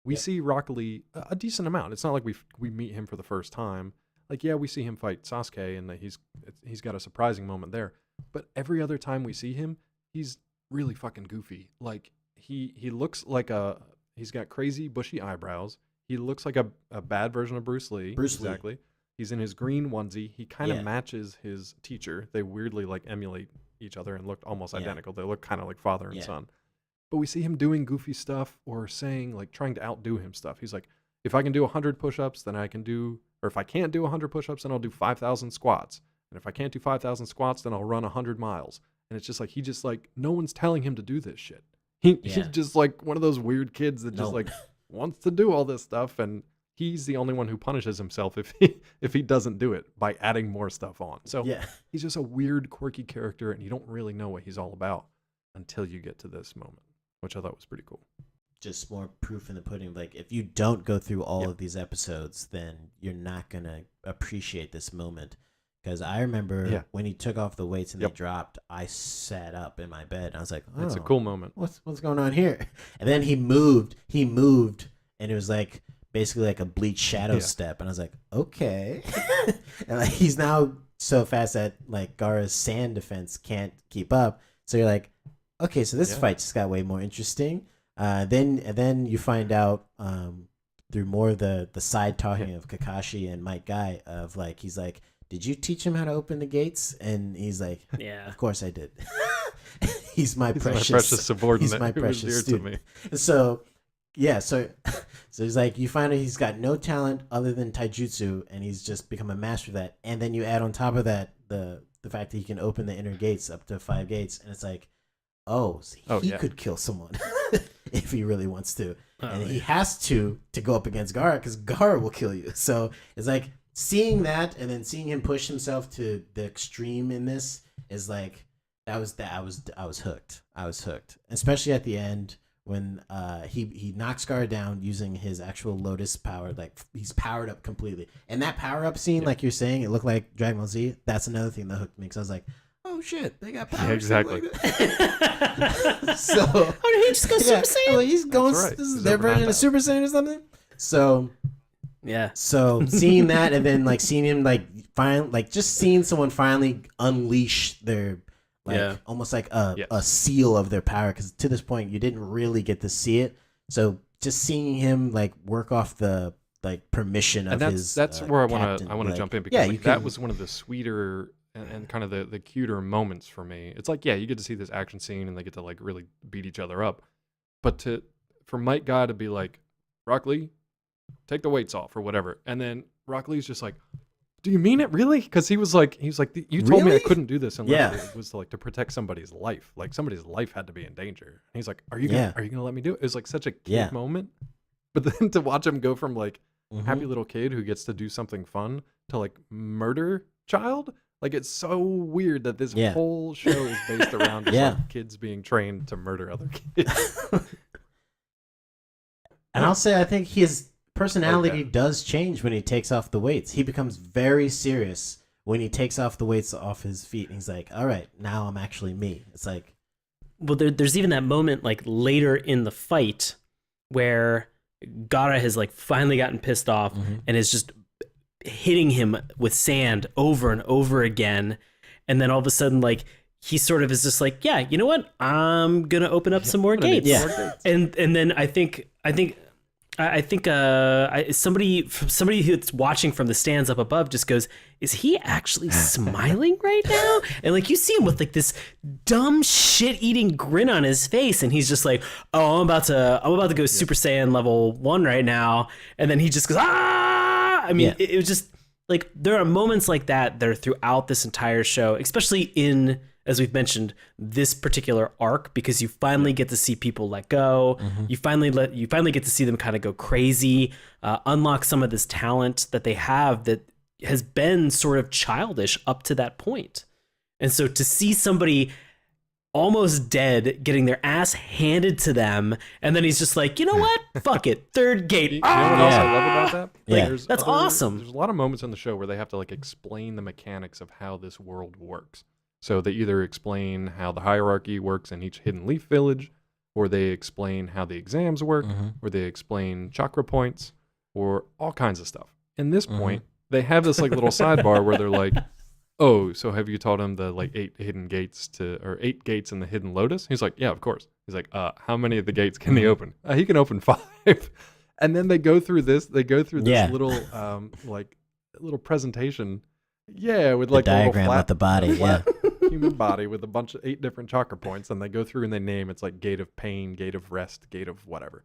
we see Rock Lee a decent amount. It's not like we meet him for the first time. Like, we see him fight Sasuke, and that he's got a surprising moment there. But every other time we see him, he's really fucking goofy. Like, he looks like he's got crazy bushy eyebrows. He looks like a bad version of Bruce Lee. Exactly. He's in his green onesie. He kind of matches his teacher. They weirdly like emulate each other and look almost identical. They look kind of like father and son. But we see him doing goofy stuff or saying, like, trying to outdo him stuff. He's like, if I can do 100 push-ups, then I can do, or if I can't do 100 push-ups, then I'll do 5,000 squats. And if I can't do 5,000 squats, then I'll run 100 miles. And it's just like, no one's telling him to do this shit. He's just like one of those weird kids that just like wants to do all this stuff. And he's the only one who punishes himself if he doesn't do it by adding more stuff on. So he's just a weird, quirky character, and you don't really know what he's all about until you get to this moment, which I thought was pretty cool. Just more proof in the pudding. Like, if you don't go through all of these episodes, then you're not going to appreciate this moment. Because I remember when he took off the weights and they dropped, I sat up in my bed. And I was like, oh, it's a cool moment. What's going on here? And then he moved, and it was like basically like a Bleach shadow step. And I was like, okay. And like, he's now so fast that like Gaara's sand defense can't keep up. So you're like, okay, so this fight just got way more interesting. Then you find out through more of the side talking of Kakashi and Mike Guy of like, he's like, did you teach him how to open the gates? And he's like, of course I did. he's my precious subordinate. He's my precious student. So he's like, you find out he's got no talent other than taijutsu, and he's just become a master of that. And then you add on top of that the fact that he can open the inner gates up to 5 gates, and it's like, so he could kill someone if he really wants to. And he has to go up against Gaara, because Gaara will kill you. So it's like, seeing that and then seeing him push himself to the extreme in this is like, I was hooked. I was hooked, especially at the end when he knocks Gaara down using his actual Lotus power. Like, he's powered up completely, and that power up scene, like you're saying, it looked like Dragon Ball Z. That's another thing that hooked me, because I was like, oh shit, they got power. Yeah, exactly. Like so, did he just go Super Saiyan? Well, he's going. Right. This is their version of Super Saiyan or something. So. Yeah. So seeing that, and then like seeing him just seeing someone finally unleash their almost like a seal of their power, because to this point you didn't really get to see it. So just seeing him like work off the like permission of his that's where I want to like, jump in, because that was one of the sweeter and kind of the cuter moments for me. It's like, you get to see this action scene and they get to like really beat each other up, but for Mike Guy to be like, Rock Lee, take the weights off or whatever, and then Rock Lee's just like, do you mean it really? Because he was like, you told me I couldn't do this unless it was like to protect somebody's life. Like, somebody's life had to be in danger. And he's like, are you gonna let me do it? It was like such a cute moment. But then to watch him go from like Mhm. happy little kid who gets to do something fun to like murder child, like it's so weird that this Yeah. whole show is based around just, Yeah. like, kids being trained to murder other kids. And I'll say I think his personality Okay. does change when he takes off the weights. He becomes very serious when he takes off the weights off his feet. And he's like, all right, now I'm actually me. It's like, Well, there's even that moment like later in the fight where Gaara has like finally gotten pissed off and is just hitting him with sand over and over again, and then all of a sudden like he sort of is just like, yeah, you know what, I'm gonna open up some more gates. Yeah. And then I think somebody who's watching from the stands up above just goes, is he actually smiling right now? And like you see him with like this dumb shit eating grin on his face, and he's just like, oh, I'm about to go Super Saiyan level 1 right now. And then he just goes, ah. I mean, it was just like, there are moments like that are throughout this entire show, especially in, as we've mentioned, this particular arc, because you finally get to see people let go. You finally get to see them kind of go crazy, unlock some of this talent that they have that has been sort of childish up to that point. And so to see somebody almost dead getting their ass handed to them, and then he's just like, you know what? Fuck it. Third gate. You know what else I love about that? Yeah. There's That's awesome. There's a lot of moments in the show where they have to like explain the mechanics of how this world works. So they either explain how the hierarchy works in each Hidden Leaf village, or they explain how the exams work, or they explain chakra points, or all kinds of stuff. In this point, they have this like little sidebar where they're like, oh, so have you taught him the like 8 gates in the Hidden Lotus? He's like, yeah, of course. He's like, how many of the gates can he open? He can open 5. And then they go through this little like little presentation. Yeah, with like the a little diagram flat, of the body. Yeah. human body with a bunch of 8 different chakra points, and they go through and they name, it's like gate of pain, gate of rest, gate of whatever.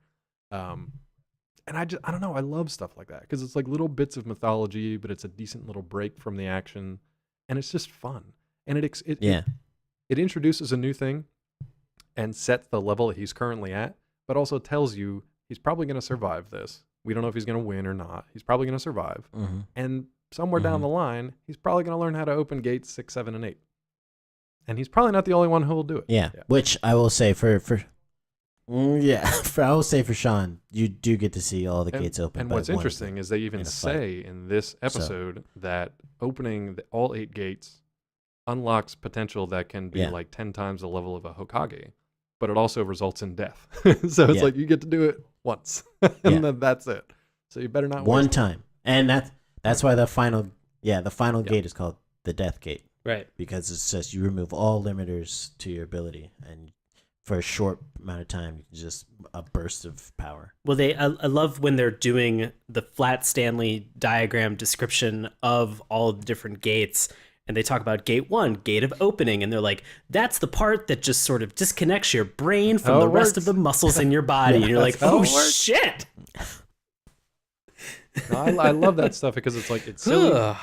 And I don't know, I love stuff like that because it's like little bits of mythology, but it's a decent little break from the action, and it's just fun. And it introduces a new thing and sets the level that he's currently at, but also tells you he's probably going to survive this. We don't know if he's going to win or not. He's probably going to survive. And somewhere down the line, he's probably going to learn how to open gates 6, 7, and 8. And he's probably not the only one who will do it. Yeah. Which I will say for Sean, you do get to see all the gates open. And what's interesting is they even say in this episode that opening all 8 gates unlocks potential that can be like 10 times the level of a Hokage, but it also results in death. So it's like you get to do it once, and then that's it. So you better not one time. And that's why the final gate is called the Death Gate. Right. Because it says you remove all limiters to your ability, and for a short amount of time, you can just a burst of power. Well, I love when they're doing the flat Stanley diagram description of all the different gates, and they talk about gate 1, gate of opening, and they're like, that's the part that just sort of disconnects your brain from the rest of the muscles in your body. And you're like, oh shit. No, I love that stuff because it's like, it's silly,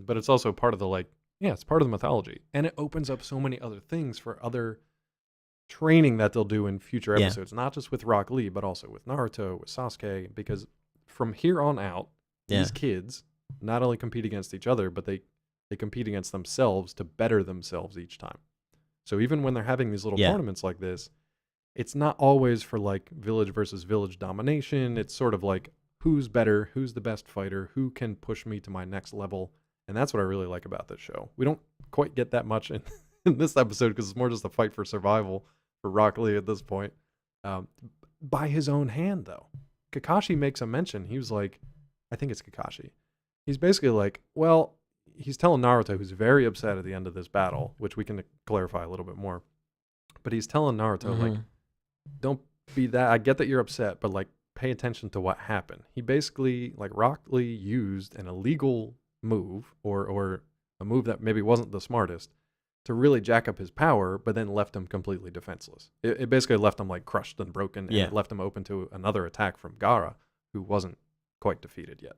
but it's also part of the like, it's part of the mythology, and it opens up so many other things for other training that they'll do in future episodes, not just with Rock Lee, but also with Naruto, with Sasuke, because from here on out, these kids not only compete against each other, but they compete against themselves to better themselves each time. So even when they're having these little tournaments like this, it's not always for like village versus village domination. It's sort of like, who's better, who's the best fighter, who can push me to my next level. And that's what I really like about this show. We don't quite get that much in this episode because it's more just a fight for survival for Rock Lee at this point. By his own hand, though. Kakashi makes a mention. He was like, I think it's Kakashi. He's basically like, well, he's telling Naruto, who's very upset at the end of this battle, which we can clarify a little bit more. But he's telling Naruto, like, don't be that. I get that you're upset, but like, pay attention to what happened. He basically, like, Rock Lee used an illegal move or a move that maybe wasn't the smartest to really jack up his power, but then left him completely defenseless. It basically left him like crushed and broken, and it left him open to another attack from Gaara, who wasn't quite defeated yet.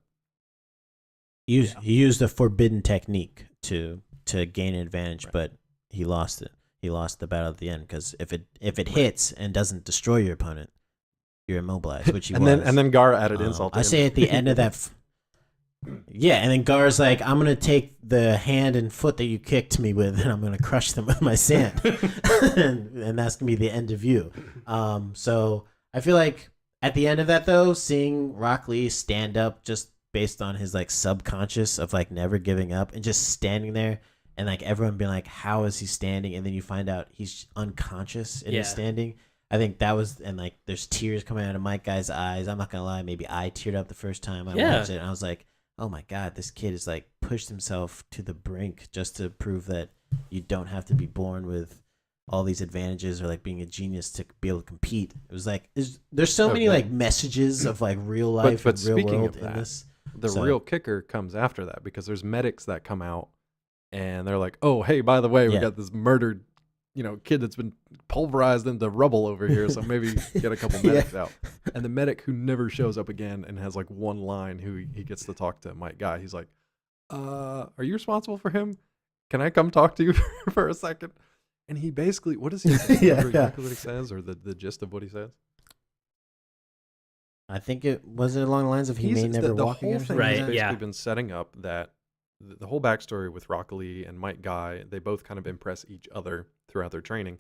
He used a forbidden technique to gain an advantage, but he lost it. He lost the battle at the end because if it hits and doesn't destroy your opponent, you're immobilized, which he and was. then Gar added insult. I say at the end of that. Yeah, and then Gar's like, I'm going to take the hand and foot that you kicked me with, and I'm going to crush them with my sand. and that's going to be the end of you. So I feel like at the end of that, though, seeing Rock Lee stand up just based on his like subconscious of like never giving up and just standing there and like everyone being like, how is he standing? And then you find out he's unconscious in his standing. I think that was, and like there's tears coming out of Mike Guy's eyes. I'm not going to lie. Maybe I teared up the first time I watched it. And I was like, oh my God, this kid is like pushed himself to the brink just to prove that you don't have to be born with all these advantages or like being a genius to be able to compete. It was like, there's so many like messages of like real life but and real speaking world of in that, this. The real kicker comes after that because there's medics that come out and they're like, oh, hey, by the way, we got this murdered, kid that's been pulverized into rubble over here. So maybe get a couple medics out. And the medic who never shows up again and has like one line who he gets to talk to Mike Guy. He's like, are you responsible for him? Can I come talk to you for a second? And he basically, what does he say? Exactly what he says or the gist of what he says? I think it was along the lines of he may never walk again. Right, he's basically been setting up that the whole backstory with Rock Lee and Mike Guy, they both kind of impress each other throughout their training,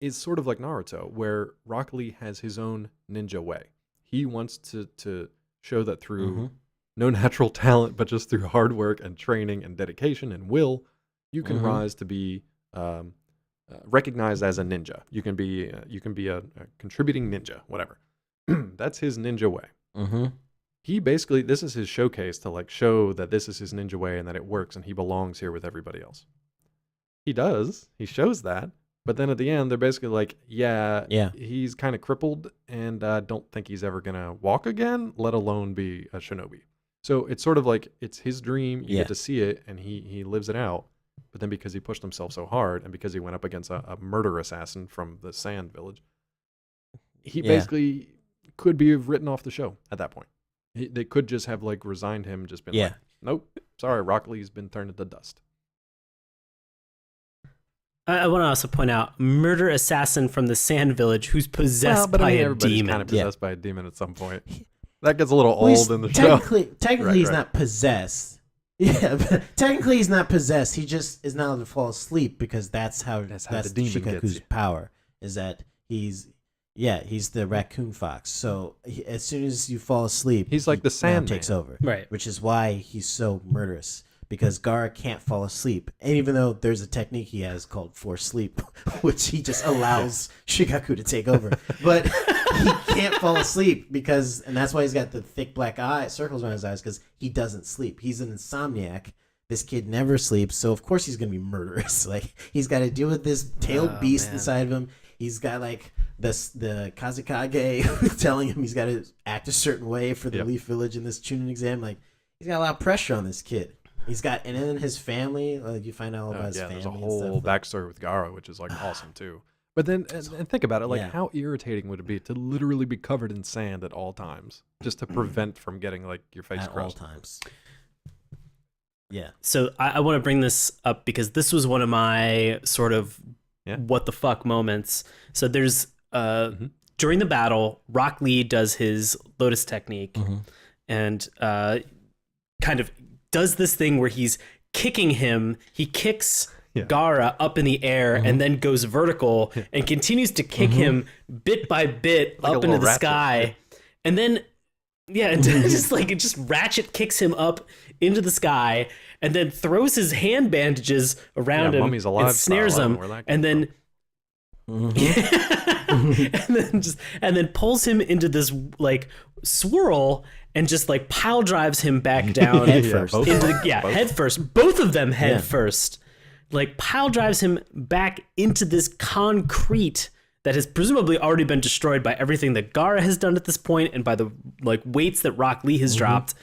is sort of like Naruto, where Rock Lee has his own ninja way. He wants to show that through no natural talent, but just through hard work and training and dedication and will, you can rise to be recognized as a ninja. You can be a contributing ninja, whatever. That's his ninja way. He basically, this is his showcase to like show that this is his ninja way and that it works and he belongs here with everybody else. He shows that, but then at the end they're basically like, yeah, he's kind of crippled and don't think he's ever gonna walk again, let alone be a shinobi. So it's sort of like it's his dream. You get to see it and he lives it out. But then because he pushed himself so hard and because he went up against a murder assassin from the Sand Village, he basically could be written off the show at that point. They could just have like resigned him, just been like, nope, sorry, Rock Lee's been turned into dust. I want to also point out murder assassin from the Sand Village who's possessed by a demon. Kind of possessed by a demon at some point. That gets a little old in the show. Technically, he's not possessed. Yeah, but technically he's not possessed. He just is not able to fall asleep because that's the demon Shikaku's power is that he's the raccoon fox. So as soon as you fall asleep, he's like the Sandman takes over. Right. Which is why he's so murderous because Gaara can't fall asleep. And even though there's a technique he has called forced sleep, which he just allows Shikaku to take over. But he can't fall asleep and that's why he's got the thick black circles around his eyes because he doesn't sleep. He's an insomniac. This kid never sleeps. So of course he's going to be murderous. Like he's got to deal with this tailed beast inside of him. He's got like the Kazekage telling him he's got to act a certain way for the Leaf Village in this Chunin exam. Like he's got a lot of pressure on this kid. And then his family. You find out all about his family. There's a whole backstory with Gaara, which is like awesome too. But then, and think about it, like how irritating would it be to literally be covered in sand at all times, just to prevent from getting like your face crushed? At all times. Yeah. So I want to bring this up because this was one of my sort of what the fuck moments. So there's during the battle, Rock Lee does his Lotus technique and kind of does this thing where he's kicking him. He kicks Gaara up in the air and then goes vertical and continues to kick him bit by bit like up into the sky. And then it just ratchet kicks him up into the sky and then throws his hand bandages around him and snares him and then and then pulls him into this like swirl and just like pile drives him back down head first. Both of them head first. Like pile drives him back into this concrete that has presumably already been destroyed by everything that Gaara has done at this point and by the like weights that Rock Lee has dropped.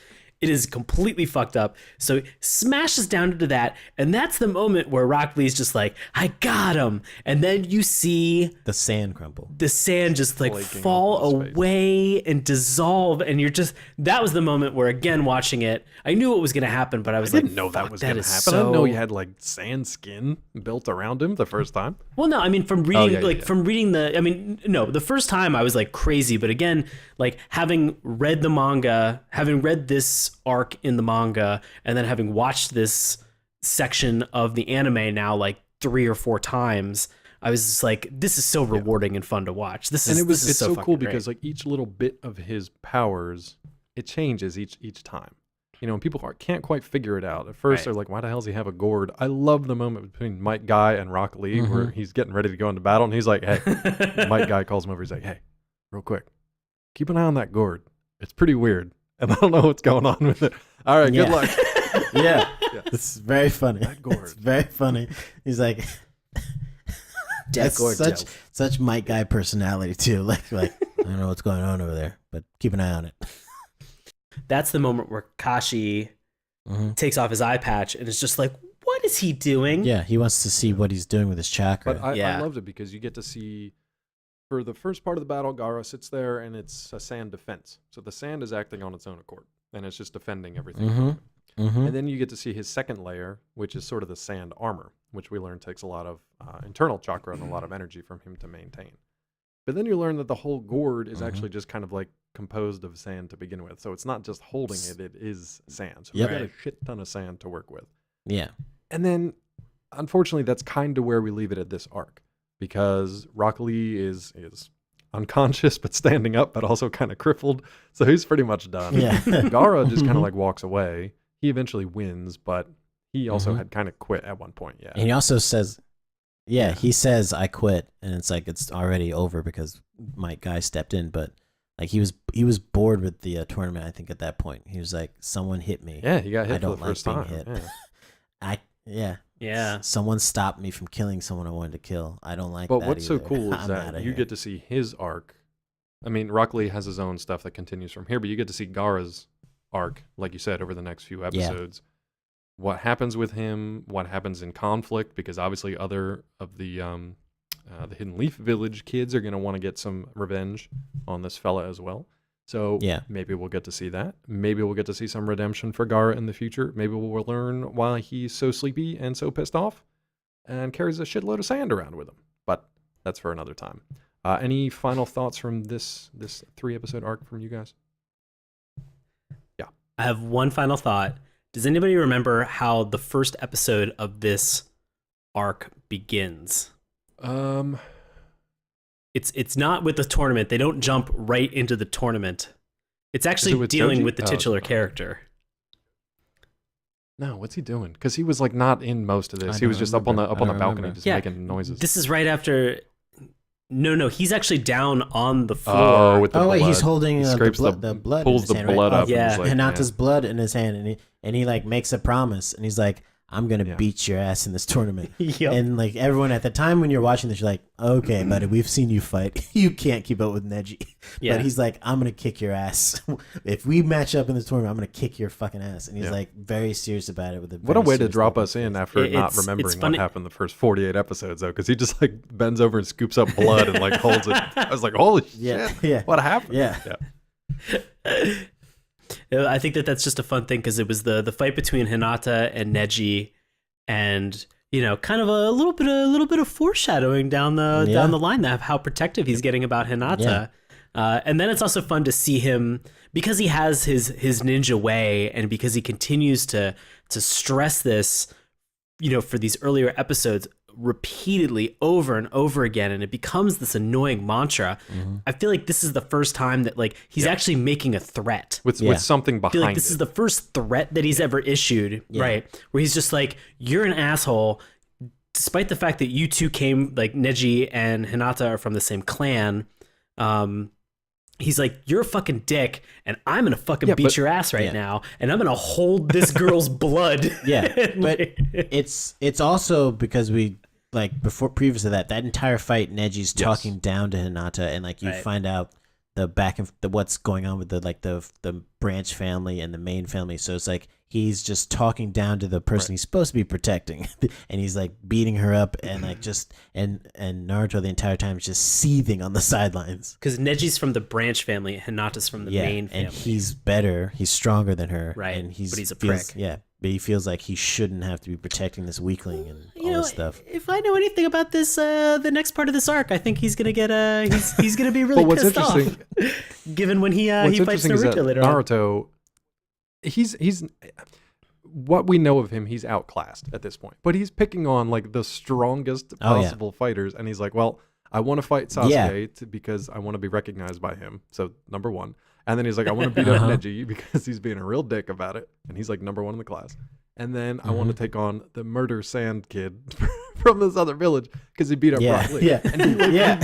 It is completely fucked up. So he smashes down into that, and that's the moment where Rock Lee's just like, I got him. And then you see The sand crumble. the sand just like Flaking fall off his face. away and dissolve, and you're just, that was the moment where, again, watching it, I knew what was going to happen, but I was I like, didn't know that fuck, was that going to is happen. I didn't know he so- had like sand skin built around him the first time. Well, no, I mean, from reading, yeah, yeah. from reading the, I mean, no, the first time I was like crazy, but again, like having read the manga, having read this arc in the manga, and then having watched this section of the anime now like 3 or 4 times, I was just like, this is so rewarding and fun to watch. This is, And this is it's so fucking cool great. because like each little bit of his powers, it changes each time. You know, and people can't quite figure it out. At first, Right. they're like, why the hell does he have a gourd? I love the moment between Mike Guy and Rock Lee where he's getting ready to go into battle, and he's like, hey, Mike Guy calls him over. He's like, hey, real quick, keep an eye on that gourd. It's pretty weird, and I don't know what's going on with it. All right, good Yeah. luck. Yeah. It's very funny. That gourd. It's very funny. He's like, that's gourd, such Mike Guy personality too. Like I don't know what's going on over there, but keep an eye on it. That's the moment where Kashi takes off his eye patch and is just like, what is he doing? Yeah, he wants to see what he's doing with his chakra. But I Yeah. loved it because you get to see, for the first part of the battle, Gaara sits there and it's a sand defense. So the sand is acting on its own accord and it's just defending everything. Mhm. And then you get to see his second layer, which is sort of the sand armor, which we learn takes a lot of internal chakra and a lot of energy from him to maintain. But then you learn that the whole gourd is actually just kind of like composed of sand to begin with. So it's not just holding it, it is sand. So Yep. you've got a shit ton of sand to work with. Yeah. And then, unfortunately, that's kind of where we leave it at this arc, because Rock Lee is unconscious but standing up, but also kind of crippled. So he's pretty much done. Yeah. Gaara just kind of like walks away. He eventually wins, but he also had kind of quit at one point. Yeah. And he also says, he says, I quit. And it's like, it's already over because Mike Guy stepped in. But like he was bored with the tournament, I think, at that point. He was like, someone hit me. Yeah, he got hit I for don't the like first being time. hit. Yeah. Yeah. Someone stopped me from killing someone I wanted to kill. I don't like But that what's so either. cool is I'm that outta you here. get to see his arc. I mean, Rock Lee has his own stuff that continues from here, but you get to see Gaara's arc, like you said, over the next few episodes. What happens with him, what happens in conflict, because obviously other of the Hidden Leaf Village kids are going to want to get some revenge on this fella as well. So maybe we'll get to see that. Maybe we'll get to see some redemption for Gaara in the future. Maybe we'll learn why he's so sleepy and so pissed off and carries a shitload of sand around with him. But that's for another time. Any final thoughts from this 3-episode arc from you guys? Yeah. I have one final thought. Does anybody remember how the first episode of this arc begins? It's not with the tournament. They don't jump right into the tournament. It's actually with dealing Joji? with the titular character. No, what's he doing? Because he was like not in most of this. I He was don't just up on the remember. I don't balcony, remember. just Yeah. making noises. This is right after. No, he's actually down on the floor. Oh, with the Oh wait, blood. he's holding He the scrapes blood in pulls his the hand, right? blood Oh, up. yeah. And he's like, Hinata's blood in his hand, and he like makes a promise, and he's like, I'm gonna Yeah. beat your ass in this tournament. Yep. And like everyone at the time when you're watching this, you're like, okay, buddy, we've seen you fight. You can't keep up with Neji. Yeah. But he's like, I'm gonna kick your ass. If we match up in this tournament, I'm gonna kick your fucking ass. And he's like very serious about it. With a What a very way to serious drop look us on his in face. after not It's remembering what funny- happened the first 48 episodes, though, because he just like bends over and scoops up blood and like holds it. I was like, holy Yeah, shit, yeah. what happened? Yeah. I think that's just a fun thing because it was the fight between Hinata and Neji, and kind of a little bit of foreshadowing down the line of how protective he's getting about Hinata. And then it's also fun to see him because he has his ninja way, and because he continues to stress this, for these earlier episodes repeatedly over and over again, and it becomes this annoying mantra. I feel like this is the first time that like he's actually making a threat. With something I feel behind like this it. is the first threat that he's ever issued, right? Where he's just like, you're an asshole, despite the fact that you two came, like Neji and Hinata are from the same clan. He's like, you're a fucking dick, and I'm gonna fucking beat your ass right now, and I'm gonna hold this girl's blood. Yeah, but it's also because we like before previous to that entire fight, Neji's talking down to Hinata, and like you find out the back and the what's going on with the branch family and the main family. So it's like he's just talking down to the person he's supposed to be protecting, and he's like beating her up, and like just and Naruto the entire time is just seething on the sidelines. Because Neji's from the branch family, Hinata's from the main family. And he's better, he's stronger than her, right? And but he's a prick. Yeah, but he feels like he shouldn't have to be protecting this weakling and all this stuff. If I know anything about this, the next part of this arc, I think he's gonna get he's gonna be really what's pissed off. Given when he fights Naruto later on. Naruto, he's what we know of him, he's outclassed at this point. But he's picking on like the strongest possible fighters, and he's like, well, I want to fight Sasuke because I want to be recognized by him. So number one. And then he's like, I want to beat up Neji because he's being a real dick about it. And he's like number one in the class. And then I want to take on the murder sand kid from this other village because he beat up Rock Lee. Yeah. And he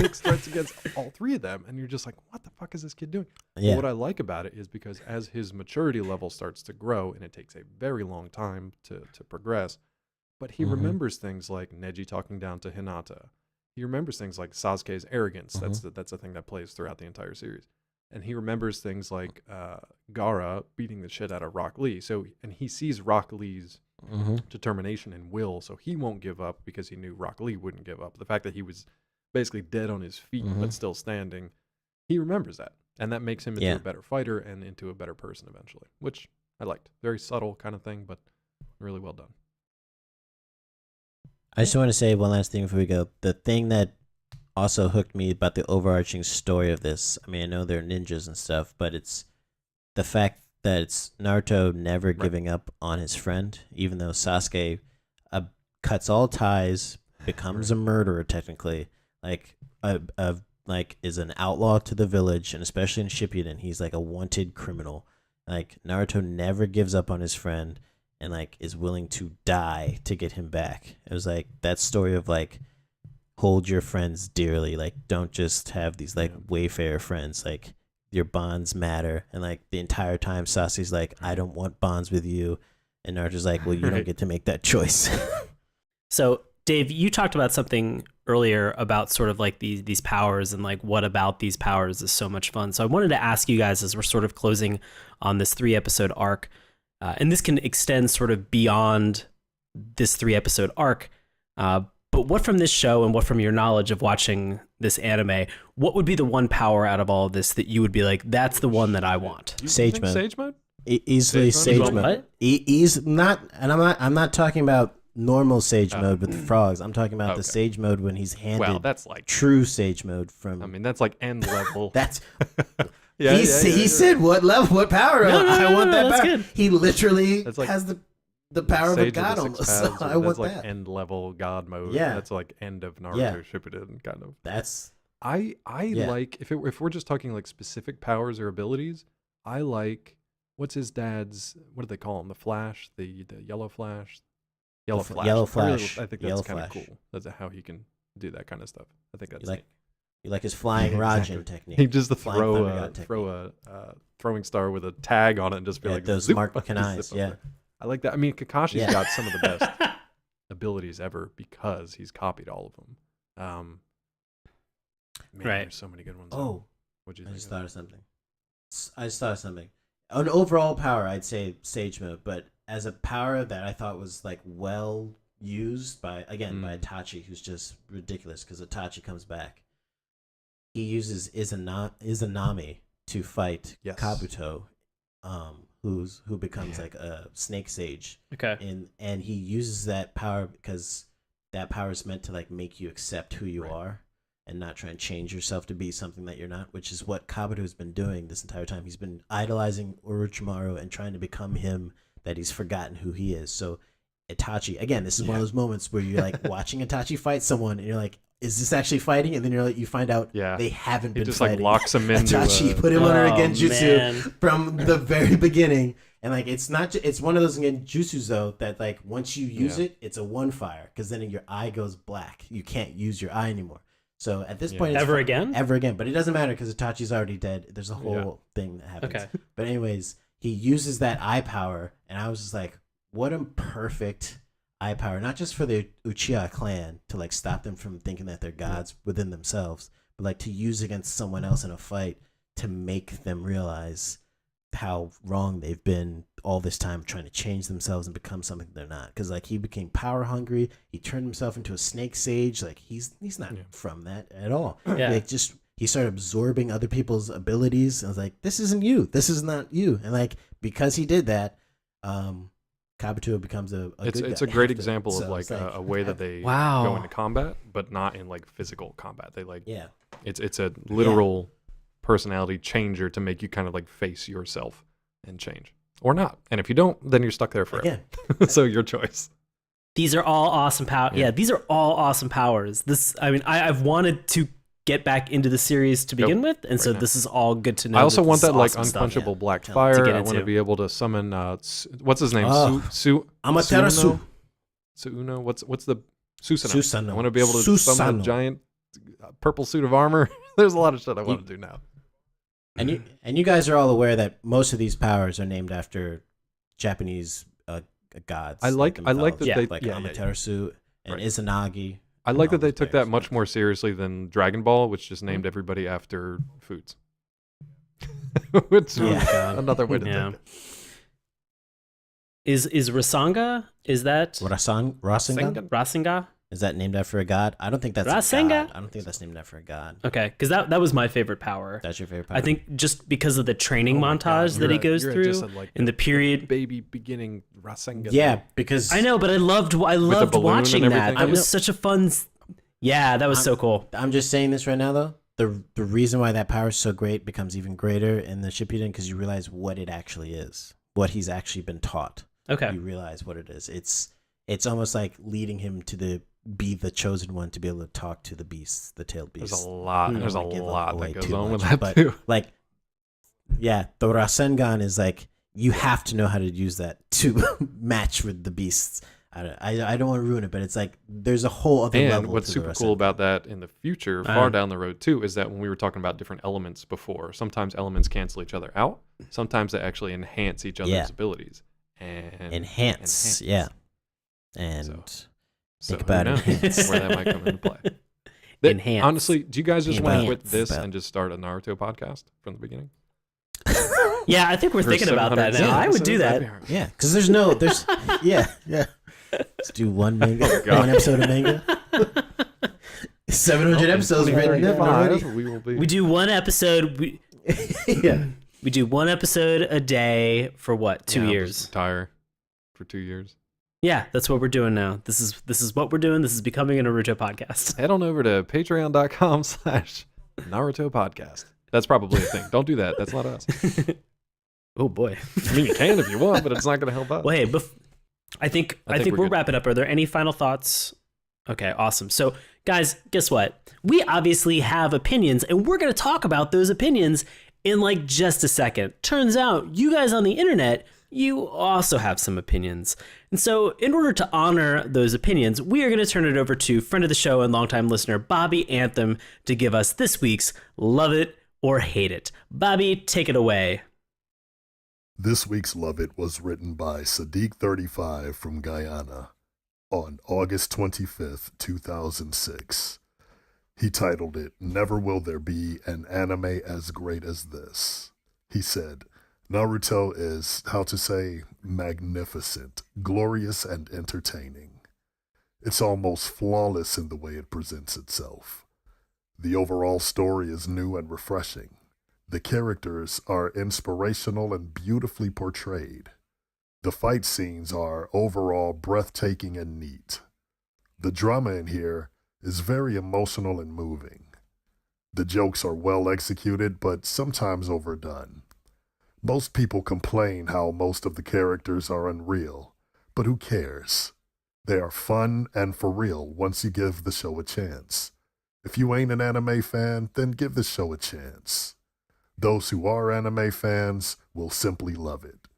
makes threats against all three of them. And you're just like, what the fuck is this kid doing? Yeah. But what I like about it is because as his maturity level starts to grow, and it takes a very long time to progress, but he remembers things like Neji talking down to Hinata. He remembers things like Sasuke's arrogance. That's a thing that plays throughout the entire series. And he remembers things like Gaara beating the shit out of Rock Lee. And he sees Rock Lee's determination and will, so he won't give up because he knew Rock Lee wouldn't give up. The fact that he was basically dead on his feet but still standing, he remembers that. And that makes him into a better fighter and into a better person eventually, which I liked. Very subtle kind of thing, but really well done. I just want to say one last thing before we go. The thing that also hooked me about the overarching story of this, I mean, I know they're ninjas and stuff, but it's the fact that it's Naruto never giving up on his friend, even though Sasuke cuts all ties, becomes a murderer technically, is an outlaw to the village, and especially in Shippuden, he's like a wanted criminal. Like Naruto never gives up on his friend, and like is willing to die to get him back. It was like that story of like, hold your friends dearly. Like, don't just have these like wayfarer friends. Like, your bonds matter. And like the entire time, Sasuke's like, I don't want bonds with you, and Naruto's like, well, you don't get to make that choice. So, Dave, you talked about something earlier about sort of like these powers and like what about these powers is so much fun. So I wanted to ask you guys as we're sort of closing on this 3-episode arc, and this can extend sort of beyond this 3-episode arc. But what from this show and what from your knowledge of watching this anime, what would be the one power out of all of this that you would be like, that's the one that I want? Sage mode. Sage mode? Easily sage mode. I'm not talking about normal sage mode with the frogs. I'm talking about the sage mode when he's handed that's like true sage mode from. I mean, that's like end level. That's. He said what level, what power? I want that power. Good. He literally has the power of a god almost. So I want like that. End level god mode. Yeah. That's like end of Naruto Shippuden kind of. That's I like if we're just talking like specific powers or abilities, I like what's his dad's, what do they call him? The Flash, the Yellow Flash. Yellow Flash. I think that's kind of cool. That's how he can do that kind of stuff. I think that's you like his flying Rajan technique. He just throw a throwing star with a tag on it and just be like those Mark Kanais. Yeah. I like that. I mean, Kakashi's got some of the best abilities ever because he's copied all of them. There's so many good ones. Oh, I just thought of something. An overall power, I'd say Sage Mode, but as a power that I thought was like well used by Itachi, who's just ridiculous because Itachi comes back. He uses Izanami to fight Kabuto, who becomes like a snake sage. Okay. And he uses that power because that power is meant to like make you accept who you are and not try and change yourself to be something that you're not, which is what Kabuto has been doing this entire time. He's been idolizing Orochimaru and trying to become him, that he's forgotten who he is. So Itachi, again, this is one of those moments where you're like watching Itachi fight someone and you're like, is this actually fighting? And then you're like, you find out they haven't been fighting. He just like locks him into Itachi put him under a Genjutsu from the very beginning. And like, it's one of those Genjutsus though, that like once you use it, it's a one fire because then your eye goes black. You can't use your eye anymore. So at this point, it's ever again, but it doesn't matter because Itachi's already dead. There's a whole thing that happens. Okay. But anyways, he uses that eye power, and I was just like, what a perfect eye power, not just for the Uchiha clan to like stop them from thinking that they're gods within themselves, but like to use against someone else in a fight to make them realize how wrong they've been all this time trying to change themselves and become something they're not. Because like he became power hungry, he turned himself into a snake sage. Like he's not from that at all. Yeah. Like just he started absorbing other people's abilities. And I was like, this isn't you. This is not you. And like because he did that, Kabuto becomes a good it's guy a great after. example So of like it's like, a way that they Wow. go into combat, but not in like physical combat. They like yeah. it's a literal personality changer to make you kind of like face yourself and change or not. And if you don't, then you're stuck there forever. Yeah. So your choice. These are all awesome powers. Yeah, these are all awesome powers. I've wanted to get back into the series to begin with, and so now. this is all good to know. I also that want this that is like awesome stuff. unquenchable black To fire. get I want to into. be able to summon what's his name? Oh. Amaterasu. Suuno. What's the Susanoo. Susanoo. I want to be able to summon a Susanoo. giant purple suit of armor. There's a lot of shit I want to do now. And you guys are all aware that most of these powers are named after Japanese gods. I like that mythology, they like yeah. Amaterasu and Right. Izanagi. I and like all that they those took bears. that much more seriously than Dragon Ball, which just named everybody after foods. Which Yeah. another way to Yeah. think it. Is Rasengan? Is that Rasengan? Rasengan? Is that named after a god? I don't think that's a Rasengan? god. I don't think that's named after a god. Okay, because that was my favorite power. That's your favorite power? I think just because of the training Oh my montage God, that he you're goes just through said, like, in the period. baby beginning Rasengan. Yeah, because I know, but I loved balloon watching and that. everything? That was such a fun. Yeah, that was so cool. I'm just saying this right now though. The reason why that power is so great becomes even greater in the Shippuden because you realize what it actually is, what he's actually been taught. Okay. You realize what it is. It's almost like leading him to be the chosen one to be able to talk to the beasts, the tailed beasts. There's a lot. I don't There's a wanna give lot away that goes too on with much, that but too. like, yeah, the Rasengan is like you have to know how to use that to match with the beasts. I don't want to ruin it, but it's like there's a whole other And level. what's to super the cool Rasengan. about that in the future, far down the road too, is that when we were talking about different elements before, sometimes elements cancel each other out. Sometimes they actually enhance each other's Yeah. abilities. And enhance, yeah. And So think about who knows enhance. where that might come into play. Enhance. Honestly, do you guys just want to quit Enhance. this and just start a Naruto podcast from the beginning? Yeah, I think we're For thinking about that 700 now. I would do episodes? that. That'd be yeah, because there's yeah. Let's do one manga, God. one episode of manga. 700 episodes written up already. We will be. We do one episode. Yeah. We do one episode a day for what? 2 Yeah, I'll years. just retire for 2 years. Yeah, that's what we're doing now. This is what we're doing. This is becoming a Naruto podcast. Head on over to patreon.com/Naruto podcast. That's probably a thing. Don't do that. That's not us. Oh boy. I mean, you can if you want, but it's not going to help us. Well, hey, I think we're we're good. wrapping up. Are there any final thoughts? Okay, awesome. So, guys, guess what? We obviously have opinions, and we're going to talk about those opinions in like just a second. Turns out, you guys on the internet, you also have some opinions. And so, in order to honor those opinions, we are going to turn it over to friend of the show and longtime listener, Bobby Anthem, to give us this week's Love It or Hate It. Bobby, take it away. This week's Love It was written by Sadiq35 from Guyana on August 25th, 2006. He titled it, "Never Will There Be an Anime as Great as This." He said, Naruto is, how to say, magnificent, glorious, and entertaining. It's almost flawless in the way it presents itself. The overall story is new and refreshing. The characters are inspirational and beautifully portrayed. The fight scenes are overall breathtaking and neat. The drama in here is very emotional and moving. The jokes are well executed, but sometimes overdone. Most people complain how most of the characters are unreal, but who cares? They are fun and for real once you give the show a chance. If you ain't an anime fan, then give the show a chance. Those who are anime fans will simply love it.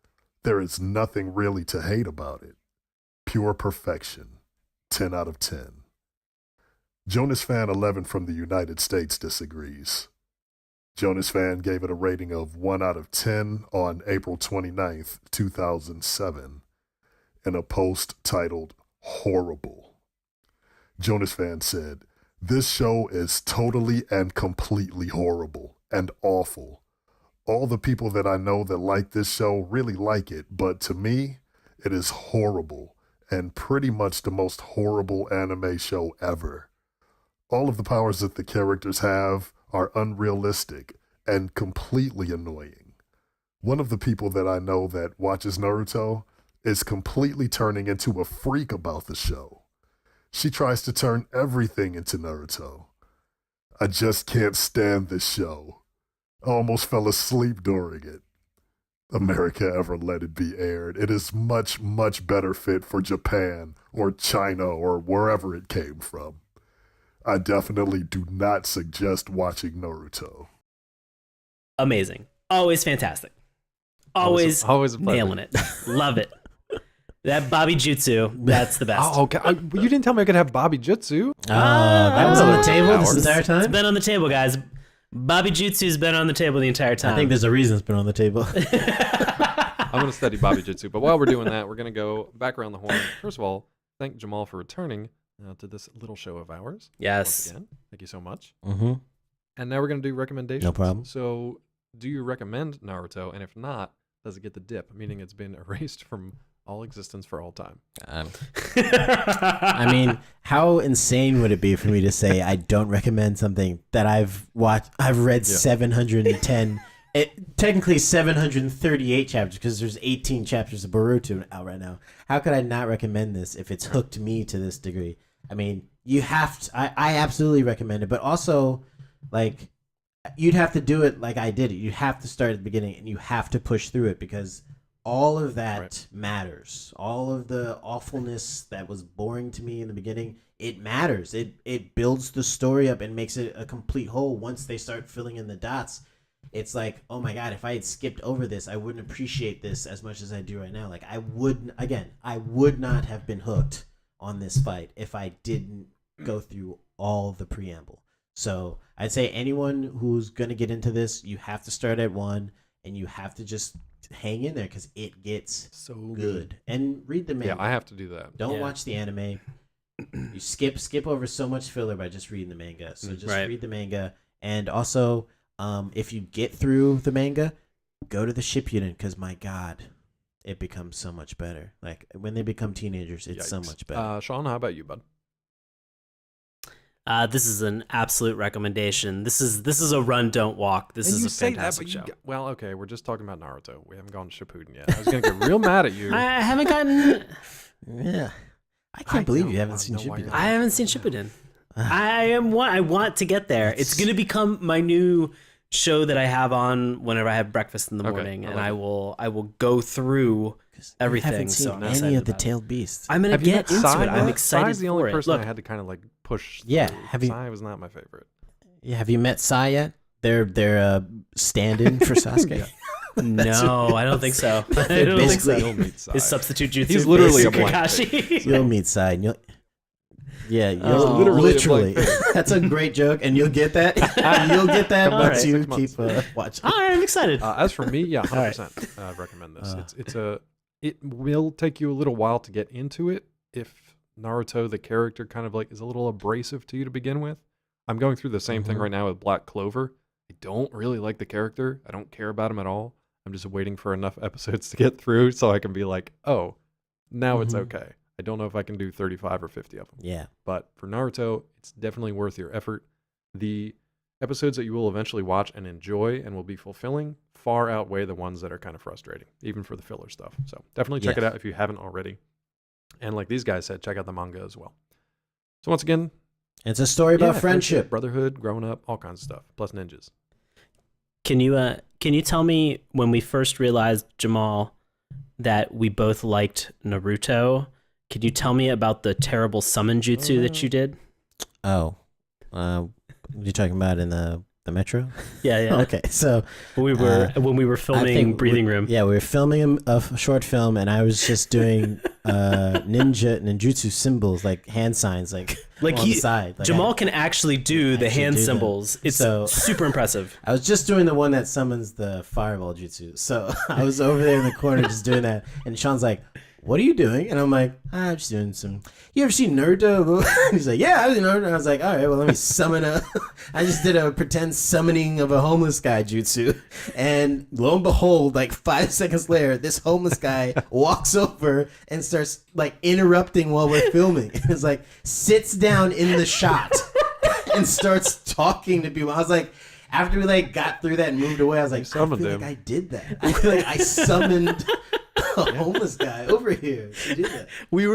There is nothing really to hate about it. Pure perfection. 10 out of 10. Jonas Fan 11 from the United States disagrees. Jonas Fan gave it a rating of 1 out of 10 on April 29th, 2007, in a post titled Horrible. Jonas Fan said, "This show is totally and completely horrible and awful. All the people that I know that like this show really like it, but to me, it is horrible and pretty much the most horrible anime show ever. All of the powers that the characters have are unrealistic and completely annoying. One of the people that I know that watches Naruto is completely turning into a freak about the show. She tries to turn everything into Naruto. I just can't stand this show. I almost fell asleep during it. America ever let it be aired. It is much, much better fit for Japan or China or wherever it came from. I definitely do not suggest watching Naruto. Amazing. Always fantastic. Always a pleasure. nailing it. Love it. That Bobby Jutsu, that's the best. Oh, okay. You didn't tell me I could have Bobby Jutsu. That was on the table this entire time? It's been on the table, guys. Bobby Jutsu's been on the table the entire time. I think there's a reason it's been on the table. I'm going to study Bobby Jutsu. But while we're doing that, we're going to go back around the horn. First of all, thank Jamal for returning to this little show of ours. Yes. Once again, thank you so much. Mm-hmm. And now we're going to do recommendations. No problem. So, do you recommend Naruto? And if not, does it get the dip? Meaning it's been erased from all existence for all time. I mean, how insane would it be for me to say I don't recommend something that I've read 710, technically 738 chapters, because there's 18 chapters of Boruto out right now. How could I not recommend this if it's hooked me to this degree? I mean, you have to, I absolutely recommend it, but also, like, you'd have to do it like I did it. You have to start at the beginning and you have to push through it, because all of that matters. All of the awfulness that was boring to me in the beginning, it matters. It builds the story up and makes it a complete whole. Once they start filling in the dots, it's like, oh my God, if I had skipped over this, I wouldn't appreciate this as much as I do right now. Like, I would not have been hooked on this fight if I didn't go through all the preamble. So I'd say anyone who's going to get into this, you have to start at 1 and you have to just hang in there, because it gets so good. And read the manga. Yeah, I have to do that. Don't watch the anime. You skip over so much filler by just reading the manga. So just read the manga. And also, if you get through the manga, go to the Shippuden, because my God, it becomes so much better. Like, when they become teenagers, it's so much better. Sean, how about you, bud? This is an absolute recommendation. This is a run, don't walk. This is a fantastic show. Well, okay, we're just talking about Naruto. We haven't gone to Shippuden yet. I was gonna get real mad at you. I haven't gotten. Yeah, I can't believe you haven't seen Shippuden. I haven't seen Shippuden. I want to get there. It's gonna become my new show that I have on whenever I have breakfast in the morning, and I will go through everything. I haven't seen any of the tailed beasts. I'm gonna get into it. I'm excited. Sai's the only for it. person Look, I had to kind of like push. Yeah, through. Sai was not my favorite. Yeah, have you met Sai yet? They're stand-in for Sasuke. No, I don't think so. I don't think so. You'll meet Sai. His substitute jutsu. He's literally a blank Kakashi. You'll meet Sai. And you'll literally. That's a great joke, and you'll get that. You'll get that once you keep watching. All right, I'm excited. As for me, 100% recommend this. It will take you a little while to get into it if Naruto, the character, kind of like is a little abrasive to you to begin with. I'm going through the same thing right now with Black Clover. I don't really like the character. I don't care about him at all. I'm just waiting for enough episodes to get through so I can be like, oh, now it's okay. I don't know if I can do 35 or 50 of them. Yeah. But for Naruto, it's definitely worth your effort. The episodes that you will eventually watch and enjoy and will be fulfilling far outweigh the ones that are kind of frustrating, even for the filler stuff. So definitely check it out if you haven't already. And like these guys said, check out the manga as well. So once again, it's a story about friendship, brotherhood, growing up, all kinds of stuff, plus ninjas. Can you tell me, when we first realized, Jamal, that we both liked Naruto, could you tell me about the terrible summon jutsu that you did? Oh, you're talking about in the metro? Yeah. Okay, so when we were filming Breathing Room. Yeah, we were filming a short film, and I was just doing ninjutsu symbols, like hand signs, like on the side. Like Jamal can actually do the hand symbols. It's super impressive. I was just doing the one that summons the fireball jutsu. So I was over there in the corner just doing that, and Sean's like, what are you doing? And I'm like, I'm just doing some. You ever seen Naruto? He's like, yeah, I've seen Naruto. I was like, all right, well, let me summon a. I just did a pretend summoning of a homeless guy jutsu, and lo and behold, like 5 seconds later, this homeless guy walks over and starts like interrupting while we're filming. It's like sits down in the shot and starts talking to people. I was like. After we like got through that and moved away, I was like, I feel like I did that. I feel like I summoned a homeless guy over here. You did that. We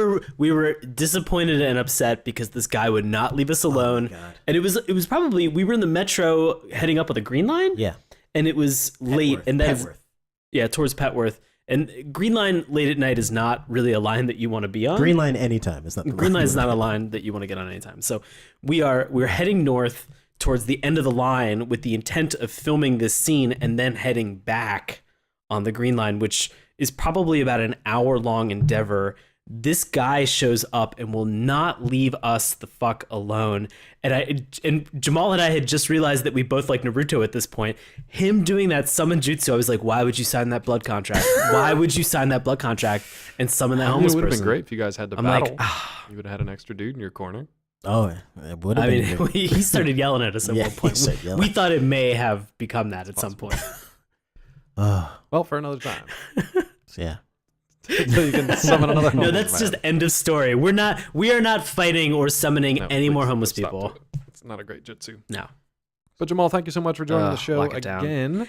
were disappointed and upset because this guy would not leave us alone. God. And it was probably we were in the metro heading up with the Green Line. Yeah. And it was late, and that's Petworth. Yeah, towards Petworth. And Green Line late at night is not really a line that you want to be on. Green Line anytime. It's not the Green Line is not a line that you want to get on anytime. So we're heading north towards the end of the line with the intent of filming this scene and then heading back on the Green Line, which is probably about an hour-long endeavor. This guy shows up and will not leave us the fuck alone. And Jamal and I had just realized that we both like Naruto at this point. Him doing that summon jutsu, I was like, why would you sign that blood contract? Why would you sign that blood contract and summon that homeless It would have person? been great if you guys had to I'm battle. like, You would have had an extra dude in your corner. Oh, it would have I been. mean, he started yelling at us at Yeah, one he point. started yelling. We thought it may have become that at some point. Well, for another time. Yeah. Until you can summon another No, homeless that's man. just end of story. We are not fighting or summoning No, any more please, homeless stop people. doing it. It's not a great jutsu. No. But Jamal, thank you so much for joining the show lock it down. again.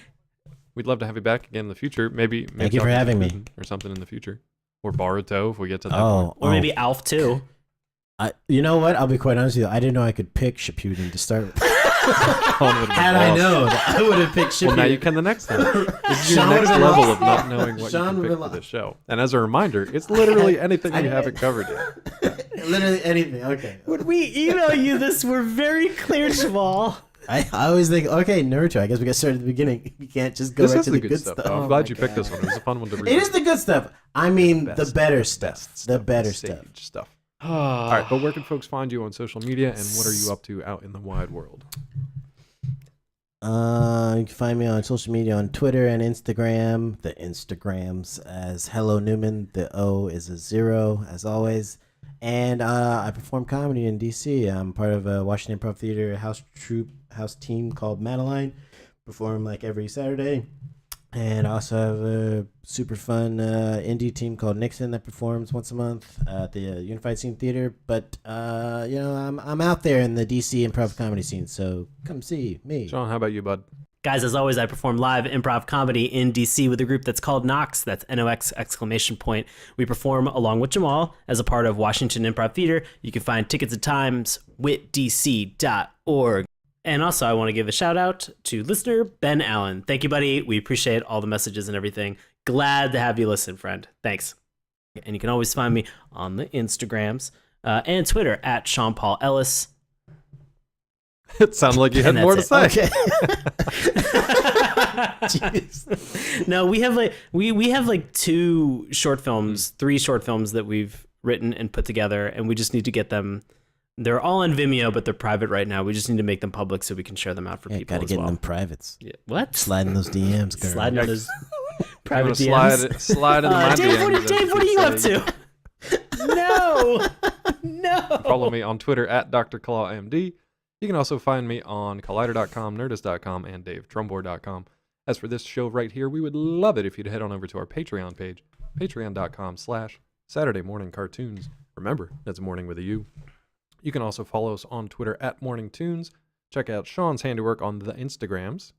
We'd love to have you back again in the future. Maybe Thank you for Dr. having me. Shippuden or something in the future, or Boruto if we get to that point. Oh, Or maybe Alf too. you know what? I'll be quite honest with you. I didn't know I could pick Shippuden to start with. Sean would've been Had I lost. known, I would have picked Shippuden. Well, now you can the next time. This is your Sean next would've been level lost. of not knowing what Sean you would've can pick been for this lost. show. And as a reminder, it's literally anything I- you haven't covered yet. Literally anything. Okay. When we email you this, we're very clear, Jamal. I always think, okay, Naruto. I guess we got started at the beginning. You can't just go This right is to the the good stuff. though. Oh I'm glad my you picked God. this one. It was a fun one to read. It is the good stuff. I mean, the Best- better best stuff. The stuff, better sage stuff. All right, but where can folks find you on social media, and what are you up to out in the wide world? You can find me on social media on Twitter and Instagram. The Instagrams as Hello Newman. The O is a 0 as always. And I perform comedy in DC. I'm part of a Washington Improv Theater house team called Madeline. Perform like every Saturday. And I also have a super fun indie team called Nixon that performs once a month at the Unified Scene Theater. But I'm out there in the DC improv comedy scene, so come see me. Sean, how about you, bud? Guys, as always, I perform live improv comedy in DC with a group that's called Nox. That's NOX exclamation point. We perform along with Jamal as a part of Washington Improv Theater. You can find tickets at timeswithdc.org. And also, I want to give a shout out to listener Ben Allen. Thank you, buddy. We appreciate all the messages and everything. Glad to have you listen, friend. Thanks. And you can always find me on the Instagrams and Twitter at Sean Paul Ellis. It sounded like you had And more to that's say. Jeez. No, we have like 2 short films, 3 short films that we've written and put together, and we just need to get them. They're all on Vimeo, but they're private right now. We just need to make them public so we can share them out for Yeah, people gotta as get well. in them privates. Yeah. What? Slide in those DMs, girl. Slide into those private I'm gonna DMs. slide into my Dave, DMs, as Dave, what are you up say. to? No, no. Follow me on Twitter at Dr. ClawMD. You can also find me on Collider.com, Nerdist.com, and DaveTrumbore.com. As for this show right here, we would love it if you'd head on over to our Patreon page, patreon.com/Saturday Morning Cartoons. Remember, that's morning with a U. You can also follow us on Twitter at MorningTunes. Check out Sean's handiwork on the Instagrams.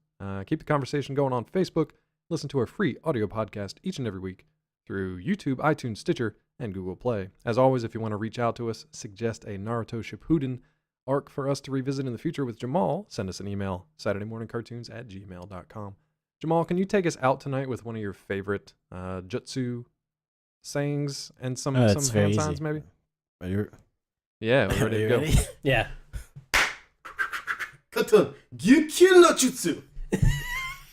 Keep the conversation going on Facebook. Listen to our free audio podcast each and every week through YouTube, iTunes, Stitcher, and Google Play. As always, if you want to reach out to us, suggest a Naruto Shippuden arc for us to revisit in the future with Jamal, send us an email, SaturdayMorningCartoons@gmail.com. Jamal, can you take us out tonight with one of your favorite jutsu sayings and some It's very hand easy. signs, maybe? Are you Yeah, we're ready to go. Yeah. Katon, Gyukyu no Jutsu.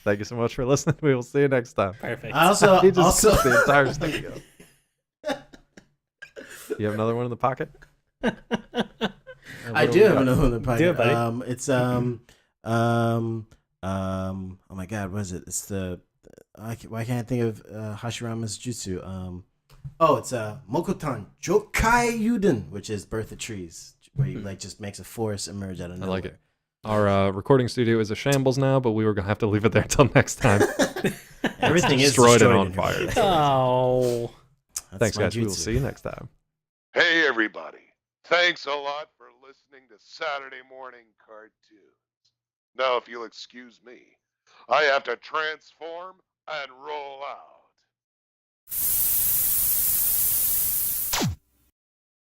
Thank you so much for listening. We will see you next time. Perfect. I also, He just also took the entire studio. You have another one in the pocket? I do have another one in the pocket. Do it, buddy. It's oh my god, what is it? It's the why can't I think of Hashirama's jutsu? Oh, it's Mokotan Jokai Yuden, which is Birth of Trees, where you like just makes a forest emerge out of I nowhere. like it. Our recording studio is a shambles now, but we were gonna have to leave it there till next time. Everything is destroyed and destroyed on in fire. here. Oh. That's Thanks, my guys. We will jutsu. see you next time. Hey, everybody. Thanks a lot for listening to Saturday Morning Cartoons. Now, if you'll excuse me, I have to transform and roll out.